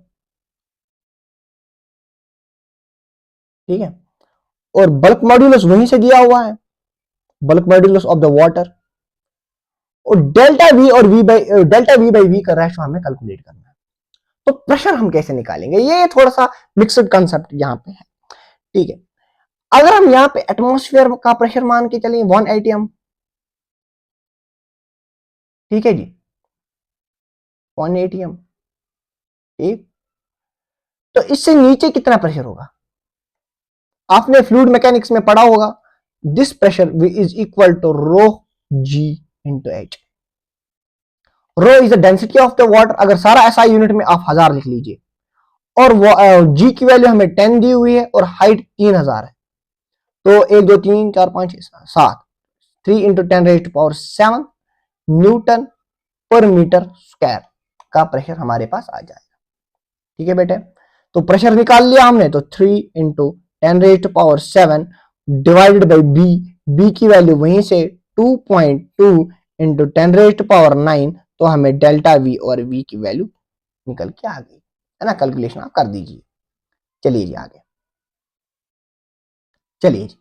Speaker 1: ठीक है। और बल्क मॉड्यूलस वहीं से दिया हुआ है, bulk modulus of the water. और डेल्टा वी और V by, delta V by V का रेशो हमें कैलकुलेट करना है। तो प्रेशर हम कैसे निकालेंगे, ये थोड़ा सा मिक्सड कंसेप्ट यहां पे है, ठीक है। अगर हम यहां पे एटमॉस्फेयर का प्रेशर मान के चलें 1 atm, ठीक है जी, 1 atm, ठीक। तो इससे नीचे कितना प्रेशर होगा, आपने फ्लूइड मैकेनिक्स में पढ़ा होगा, this pressure is equal to rho G into H. Rho is the density of the water, अगर सारा ऐसा यूनिट में आप 1000 लिख लीजिए, और जी की वैल्यू हमें 10 दी हुई है और हाइट 3000 है। तो 1 2 3 4 5 6 7, 3 इंटू 10⁻⁷ न्यूटन पर मीटर स्क्वायर का प्रेशर हमारे पास आ जाएगा, ठीक है बेटे। तो प्रेशर निकाल लिया हमने, तो 3 इंटू 10⁻⁷ डिवाइडेड बाई बी, बी की वैल्यू वहीं से 2.2 इंटू 10⁻⁹, तो हमें डेल्टा वी और वी की वैल्यू निकल के आ गई, है ना। कैलकुलेशन आप कर दीजिए। चलिए जी आगे, चलिए जी,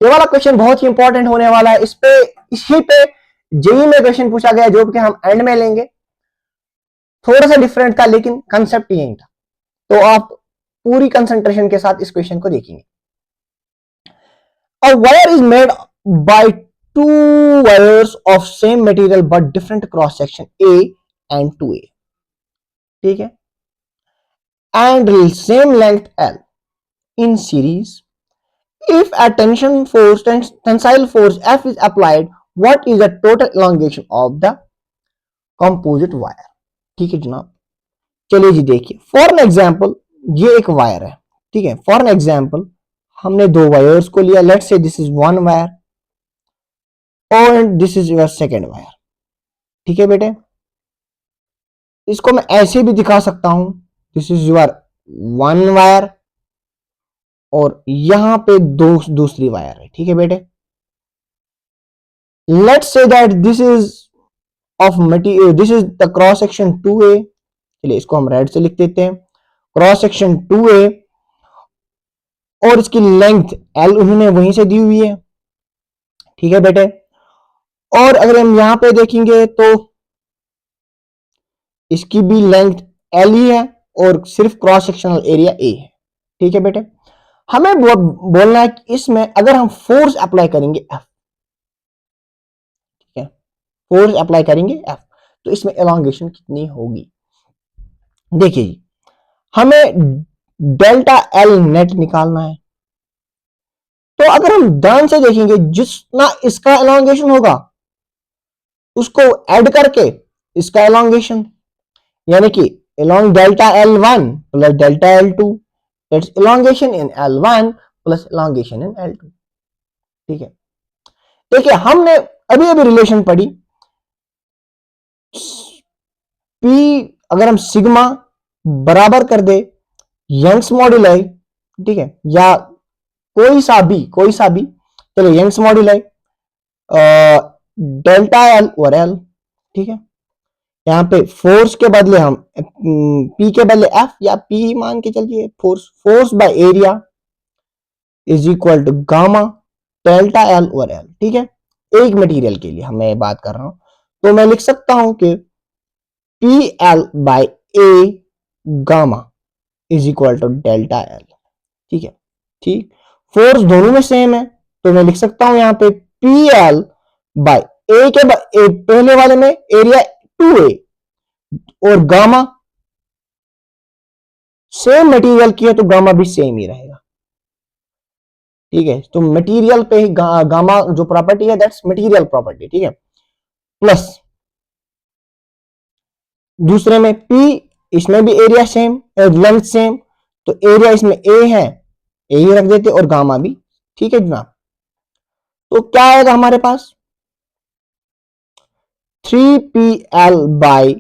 Speaker 1: ये वाला क्वेश्चन बहुत ही इंपॉर्टेंट होने वाला है, इस पे, इसी पे जेई में क्वेश्चन पूछा गया जो कि हम एंड में लेंगे, थोड़ा सा डिफरेंट था लेकिन कंसेप्ट यही था। तो आप पूरी कंसंट्रेशन के साथ इस क्वेश्चन को देखेंगे। A wire is made by two wires of same material but different cross section A and 2A, ठीक है, and same length L in series. If a tensile force F is applied, what is the total elongation of the composite wire? ठीक है जनाब, चलिए जी देखिए, for an example ये एक wire है, ठीक है, फॉर एन एग्जाम्पल हमने दो वायर्स को लिया, let's say this is one wire और this is your second wire, ठीक है बेटे, इसको मैं ऐसे भी दिखा सकता हूं, this is your one wire और यहां पे दूसरी वायर है, ठीक है बेटे, let's say that this is of material, this is the cross section 2A, चलिए इसको हम रेड से लिख देते हैं, क्रॉस सेक्शन 2A और इसकी लेंथ L उन्होंने वहीं से दी हुई है, ठीक है बेटे, और अगर हम यहां पे देखेंगे तो इसकी भी लेंथ L ही है और सिर्फ क्रॉस सेक्शनल एरिया A है, ठीक है बेटे, हमें बोलना है कि इसमें अगर हम फोर्स अप्लाई करेंगे F, ठीक है, फोर्स अप्लाई करेंगे F, तो इसमें एलोंगेशन कितनी होगी। देखिए जी, हमें डेल्टा L नेट निकालना है, तो अगर हम ध्यान से देखेंगे जितना इसका एलोंगेशन होगा उसको ऐड करके इसका एलोंगेशन, यानी कि along delta L1 plus delta L2, it's elongation in L1 plus elongation in L2, ठीक है। देखिए हमने अभी अभी रिलेशन पढ़ी, P अगर हम सिग्मा बराबर कर दे यंग्स मॉड्यूलाई, ठीक है, या कोई सा भी चलो यंग्स मॉड्यूलाई डेल्टा L और L, ठीक है, यहाँ पे फोर्स के बदले हम P के बदले F या P ही मान के चलिए, force by area is equal to gamma delta L और L, ठीक है, एक मटेरियल के लिए मैं बात कर रहा हूं, तो मैं लिख सकता हूं कि PL by A gamma is equal to delta L, ठीक है, ठीक, फोर्स दोनों में सेम है तो मैं लिख सकता हूं यहाँ पे PL बाय A के पहले वाले में एरिया 2A और गामा सेम मटेरियल की है तो गामा भी सेम ही रहेगा, ठीक है, तो मटेरियल पे ही गामा जो प्रॉपर्टी है दैट्स मटेरियल प्रॉपर्टी, ठीक है, प्लस दूसरे में P, इसमें भी एरिया सेम लेंथ सेम, तो एरिया इसमें A है, A ही रख देते और गामा भी, ठीक है जनाब, तो क्या आएगा हमारे पास 3PL by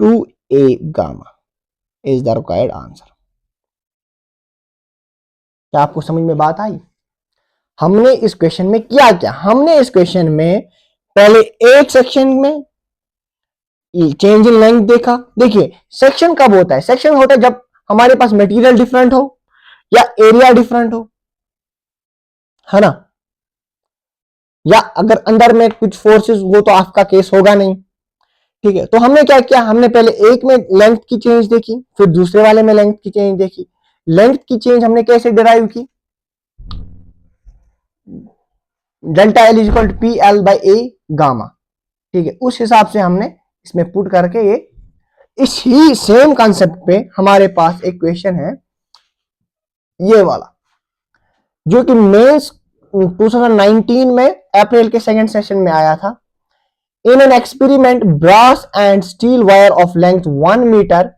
Speaker 1: 2A gamma is the required answer. क्या आपको समझ में बात आई? हमने इस क्वेश्चन में किया क्या, हमने इस क्वेश्चन में पहले एक सेक्शन में चेंज इन लेंथ देखा। देखिए सेक्शन कब होता है, सेक्शन होता है जब हमारे पास मटेरियल डिफरेंट हो या एरिया डिफरेंट हो, है ना, या अगर अंदर में कुछ फोर्सेस, वो तो आपका केस होगा नहीं, ठीक है, तो हमने क्या किया, हमने पहले एक में लेंथ की चेंज देखी, फिर दूसरे वाले में लेंथ की चेंज देखी। लेंथ की चेंज हमने कैसे डिराइव की, delta L is equal to P L by A gamma, ठीक है, उस हिसाब से हमने इसमें पुट करके ये इस ही सेम कॉन्सेप्ट पे हमारे पास एक क्वेश्चन है ये वाला, जो कि मेंस 2019 में अप्रैल के सेकंड सेशन में आया था। In an experiment brass and steel wire of length 1 metre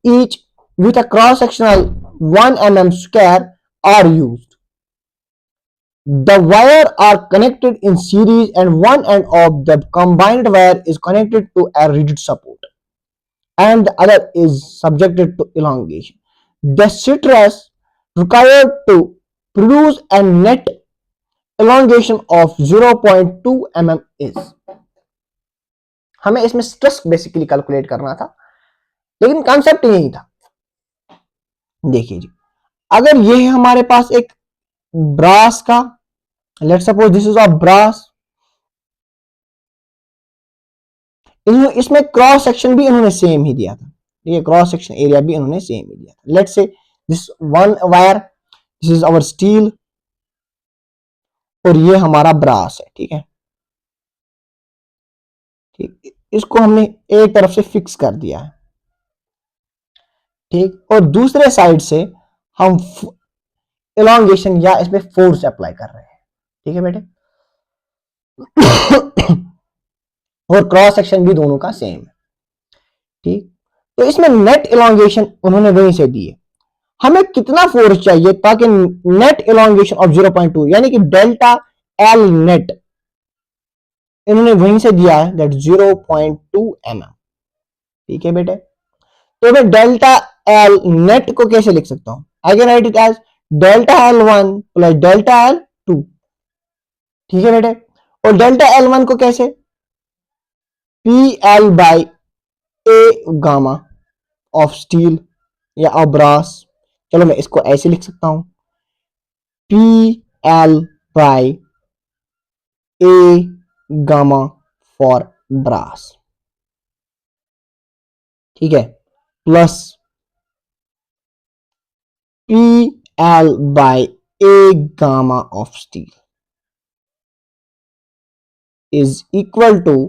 Speaker 1: each with a cross sectional 1 mm square are used. The wire are connected in series and one end of the combined wire is connected to a rigid support and the other is subjected to elongation. The stress required to produce a net elongation of 0.2 mm is. हमें इसमें stress basically calculate करना था, लेकिन concept यही था। देखिए जी, अगर ये है हमारे पास एक ब्रास का, let suppose this is of brass, इसमें क्रॉस सेक्शन भी इन्होंने सेम ही दिया था, ठीक है, क्रॉस सेक्शन एरिया भी इन्होंने सेम ही दिया था। Let say this one wire, this is our steel, और ये हमारा ब्रास है, ठीक है, ठीक, इसको हमने एक तरफ से फिक्स कर दिया है, ठीक, और दूसरे साइड से हम इलांगेशन या इसमें फोर्स अप्लाई कर रहे हैं, ठीक है बेटे। और क्रॉस सेक्शन भी दोनों का सेम है, ठीक। तो इसमें नेट इलांगेशन उन्होंने वहीं से दी है, हमें कितना फोर्स चाहिए ताकि नेट इलांगेशन ऑफ 0.2 यानी कि डेल्टा एल नेट इन्होंने वहीं से दिया है, दैट 0.2 mm, ठीक है बेटे। तो मैं डेल्टा एल नेट को कैसे लिख सकता हूं, I can write it as delta L one plus delta L two, ठीक है बेटे। और डेल्टा एल वन को कैसे, P L by A gamma of steel या ऑफ ब्रास, चलो मैं इसको ऐसे लिख सकता हूं, P L by A gamma for brass, ठीक है, plus P L by A gamma of steel is equal to,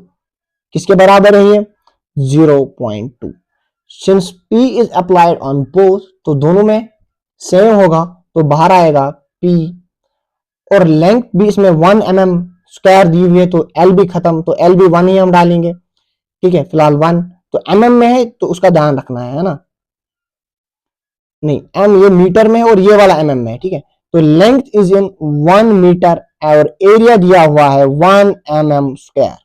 Speaker 1: किसके बराबर है ये, 0.2। Since P is applied on both, तो दोनों में सेम होगा, तो बाहर आएगा P, और लेंथ भी इसमें 1 mm स्क्वायर दी हुई है, तो L भी खत्म, तो L भी 1 ही हम डालेंगे, ठीक है, फिलहाल 1, तो mm में है तो उसका ध्यान रखना है ना, नहीं m ये मीटर में है और ये वाला mm में है, ठीक है। तो लेंथ इज इन 1 मीटर और एरिया दिया हुआ है 1 mm स्क्वायर।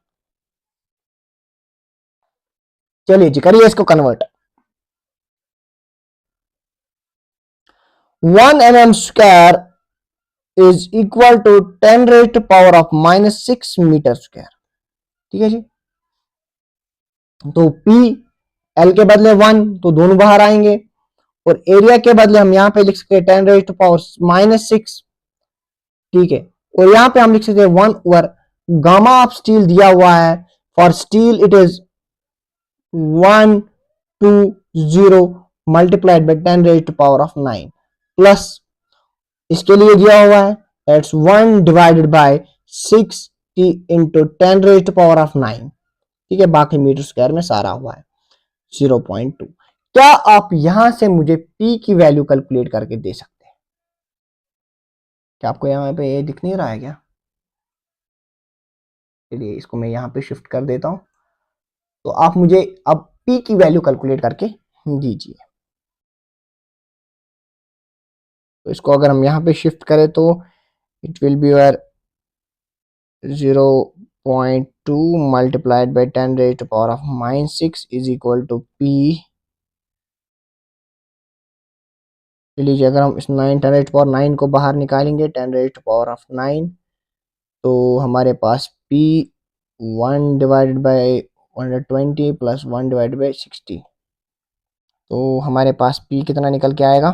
Speaker 1: चलिए जी करिए इसको convert, 1 mm square is equal to 10 raise to power of -6 metre square, ठीक है जी। तो P L के बदले 1, तो दोनों बाहर आएंगे, और एरिया के बदले हम यहां पे लिख सकते हैं 10 रेज टू पावर -6, ठीक है, और यहां पे हम लिख सकते हैं 1 ओवर गामा ऑफ स्टील दिया हुआ है, for steel it is 120 multiplied by 10 raise to power of 9, plus इसके लिए दिया हुआ है that's 1 divided by 60 into 10 raise to power of 9, ठीक है, बाकी मीटर स्क्वायर में सारा हुआ है 0.2। क्या आप यहां से मुझे P की वैल्यू कैलकुलेट करके दे सकते हैं, क्या आपको यहाँ पे ये दिख नहीं रहा है क्या, चलिए इसको मैं यहाँ पे शिफ्ट कर देता हूं, तो आप मुझे अब P की वैल्यू कैलकुलेट करके दीजिए। तो इसको अगर हम यहाँ पे शिफ्ट करें तो it will be your 0.2 multiplied by 10 raised to power of -6 is equal to P, लीजिए अगर हम इस 9 10 raised to power 9 को बाहर निकालेंगे 10 raised to power of 9, तो हमारे पास P 1 divided by 120 plus 1 divided by 60, तो हमारे पास P कितना निकल के आएगा,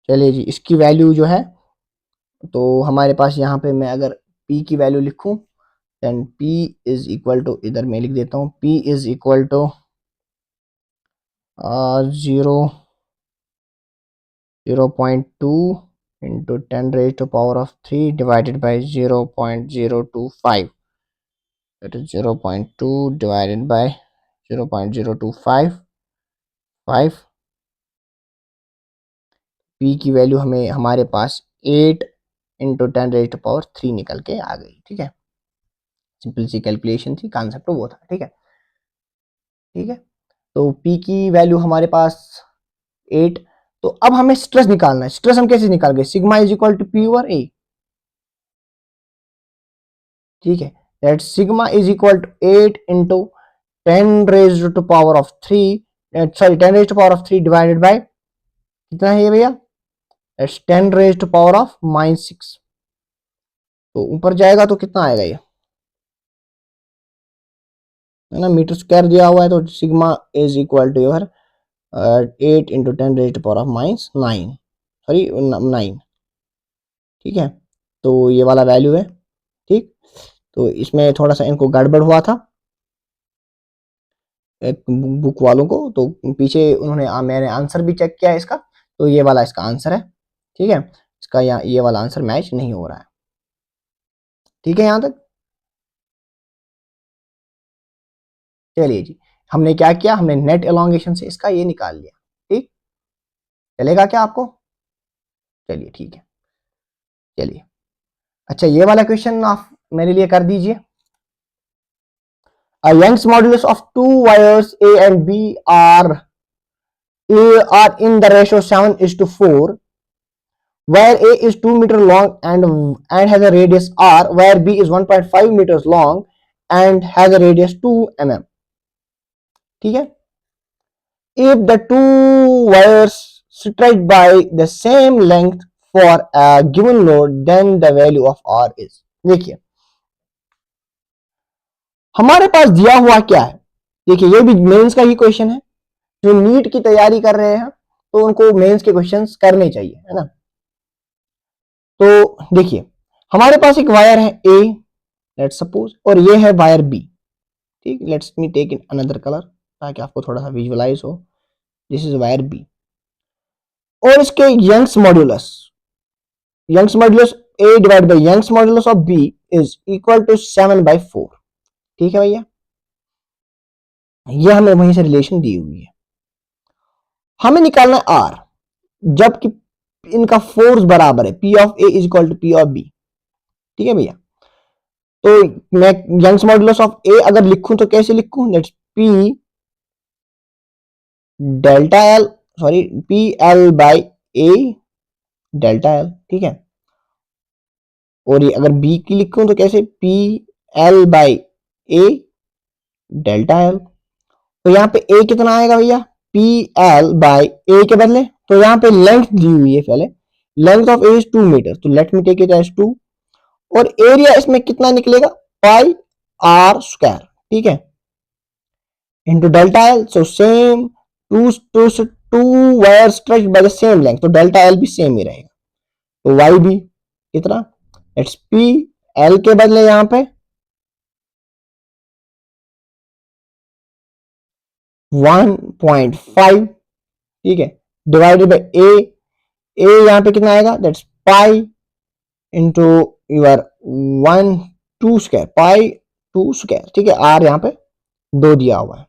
Speaker 1: चलिए जी इसकी वैल्यू जो है, तो हमारे पास यहाँ पे मैं अगर P की वैल्यू लिखूं, then P is equal to, इधर मैं लिख देता हूँ, P is equal to 0.2 into 10 raised to power of 3 divided by 0.025, that is 0.2 divided by 0.025 P की वैल्यू हमें हमारे पास 8 इंटू 10 रेज टू पावर 3 निकल के आ गई, ठीक है, सिंपल सी कैलकुलेशन थी, कॉन्सेप्ट वो था, ठीक है, ठीक है। तो P की वैल्यू हमारे पास 8, तो अब हमें स्ट्रेस निकालना है, स्ट्रेस हम कैसे निकाल गए, sigma is equal to P over A, ठीक है, that sigma is equal to 8 into 10 raise to power of 3, sorry 10 raise to power of 3 divided by कितना है ये भैया, that's 10 raise to power of -6, तो ऊपर जाएगा तो कितना आएगा ये, है ना, मीटर स्क्वायर दिया हुआ है, तो sigma is equal to your 8 into 10 raise to power of minus 9, sorry 9, ठीक है। तो ये वाला वैल्यू है, ठीक। तो इसमें थोड़ा सा इनको गड़बड़ हुआ था बुक वालों को, तो पीछे उन्होंने मैंने आंसर भी चेक किया इसका, तो ये वाला इसका आंसर है, ठीक है। इसका ये वाला आंसर मैच नहीं हो रहा है, ठीक है यहाँ तक। चलिए जी, हमने क्या किया, हमने नेट एलोंगेशन से इसका ये निकाल लिया, ठीक। चलेगा क्या आपको? चलिए ठीक है, चलिए। अच्छा, ये वाला क्वेश्चन आप मेरे लिए कर दीजिए। A Young's modulus of two wires A and B are in the ratio 7:4, where A is 2 meter long and has a radius R, where B is 1.5 meters long and has a radius 2 mm. ठीक है। If the two wires stretch by the same length for a given load, then the value of R is। देखिए हमारे पास दिया हुआ क्या है, देखिए ये भी मेंस का ही क्वेश्चन है, जो नीट की तैयारी कर रहे हैं तो उनको मेंस के क्वेश्चंस करने चाहिए, है ना। तो देखिए हमारे पास एक वायर है ए, लेट्स सपोज, और ये है वायर बी, ठीक। Let's me take in another colour ताकि आपको थोड़ा सा विजुअलाइज हो। दिस इज वायर बी, और इसके Young's modulus A divide by Young's modulus of B is equal to 7/4, ठीक है भैया। ये हमें वहीं से रिलेशन दी हुई है, हमें निकालना है आर, जबकि इनका फोर्स बराबर है, P of A is equal to P of B, ठीक है भैया। तो मैं यंग्स मॉड्यूलस ऑफ ए अगर लिखूं तो कैसे लिखूं, let's P delta L, sorry P L by A delta L, ठीक है। और ये अगर बी की लिखूं तो कैसे, P L by A delta L. तो यहाँ पे ए कितना आएगा भैया, पी एल बाई ए के बदले, तो यहाँ पे लेंथ दी हुई है पहले, length of A is 2 metre, तो let me take it as 2, और एरिया इसमें कितना निकलेगा, पाई आर स्क्वायर, ठीक है, into delta l. So same two wire stretch by the same length, तो डेल्टा एल भी सेम ही रहेगा। तो वाई भी कितना, इट्स पी एल के बदले यहाँ पे 1.5, ठीक है, डिवाइडेड बाय ए यहाँ पे कितना आएगा, that's pi into your 1 2 square, pi 2 square, ठीक है। आर यहाँ पे 2 दिया हुआ है,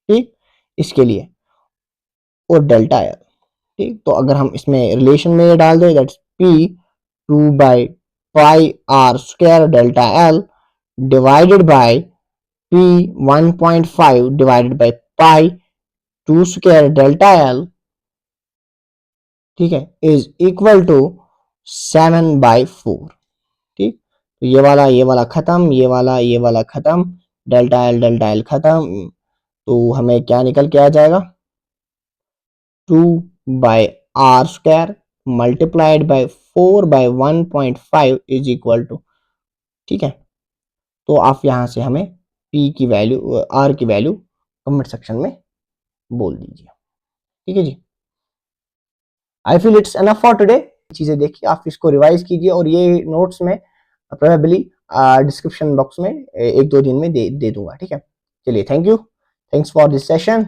Speaker 1: ठीक, इसके लिए, और डेल्टा एल, ठीक। तो अगर हम इसमें रिलेशन में ये डाल दें, दैट्स पी 2/पाई R square delta L divided by P 1.5 divided by pi 2 square delta L, ठीक है, इज इक्वल टू 7/4, ठीक। तो ये वाला खत्म, ये वाला खत्म, डेल्टा एल खत्म, तो हमें क्या निकल के आ जाएगा, 2/r square multiplied by 4/1.5 is equal to, ठीक है। तो आप यहां से हमें p की वैल्यू, r की वैल्यू कमेंट सेक्शन में बोल दीजिए, ठीक है जी। I feel it's enough for today. चीजें देखिए, आप इसको रिवाइज कीजिए, और ये नोट्स में प्रोबेबली डिस्क्रिप्शन बॉक्स में 1-2 दिन में दे दूंगा, ठीक है। चलिए, thank you, thanks for this session.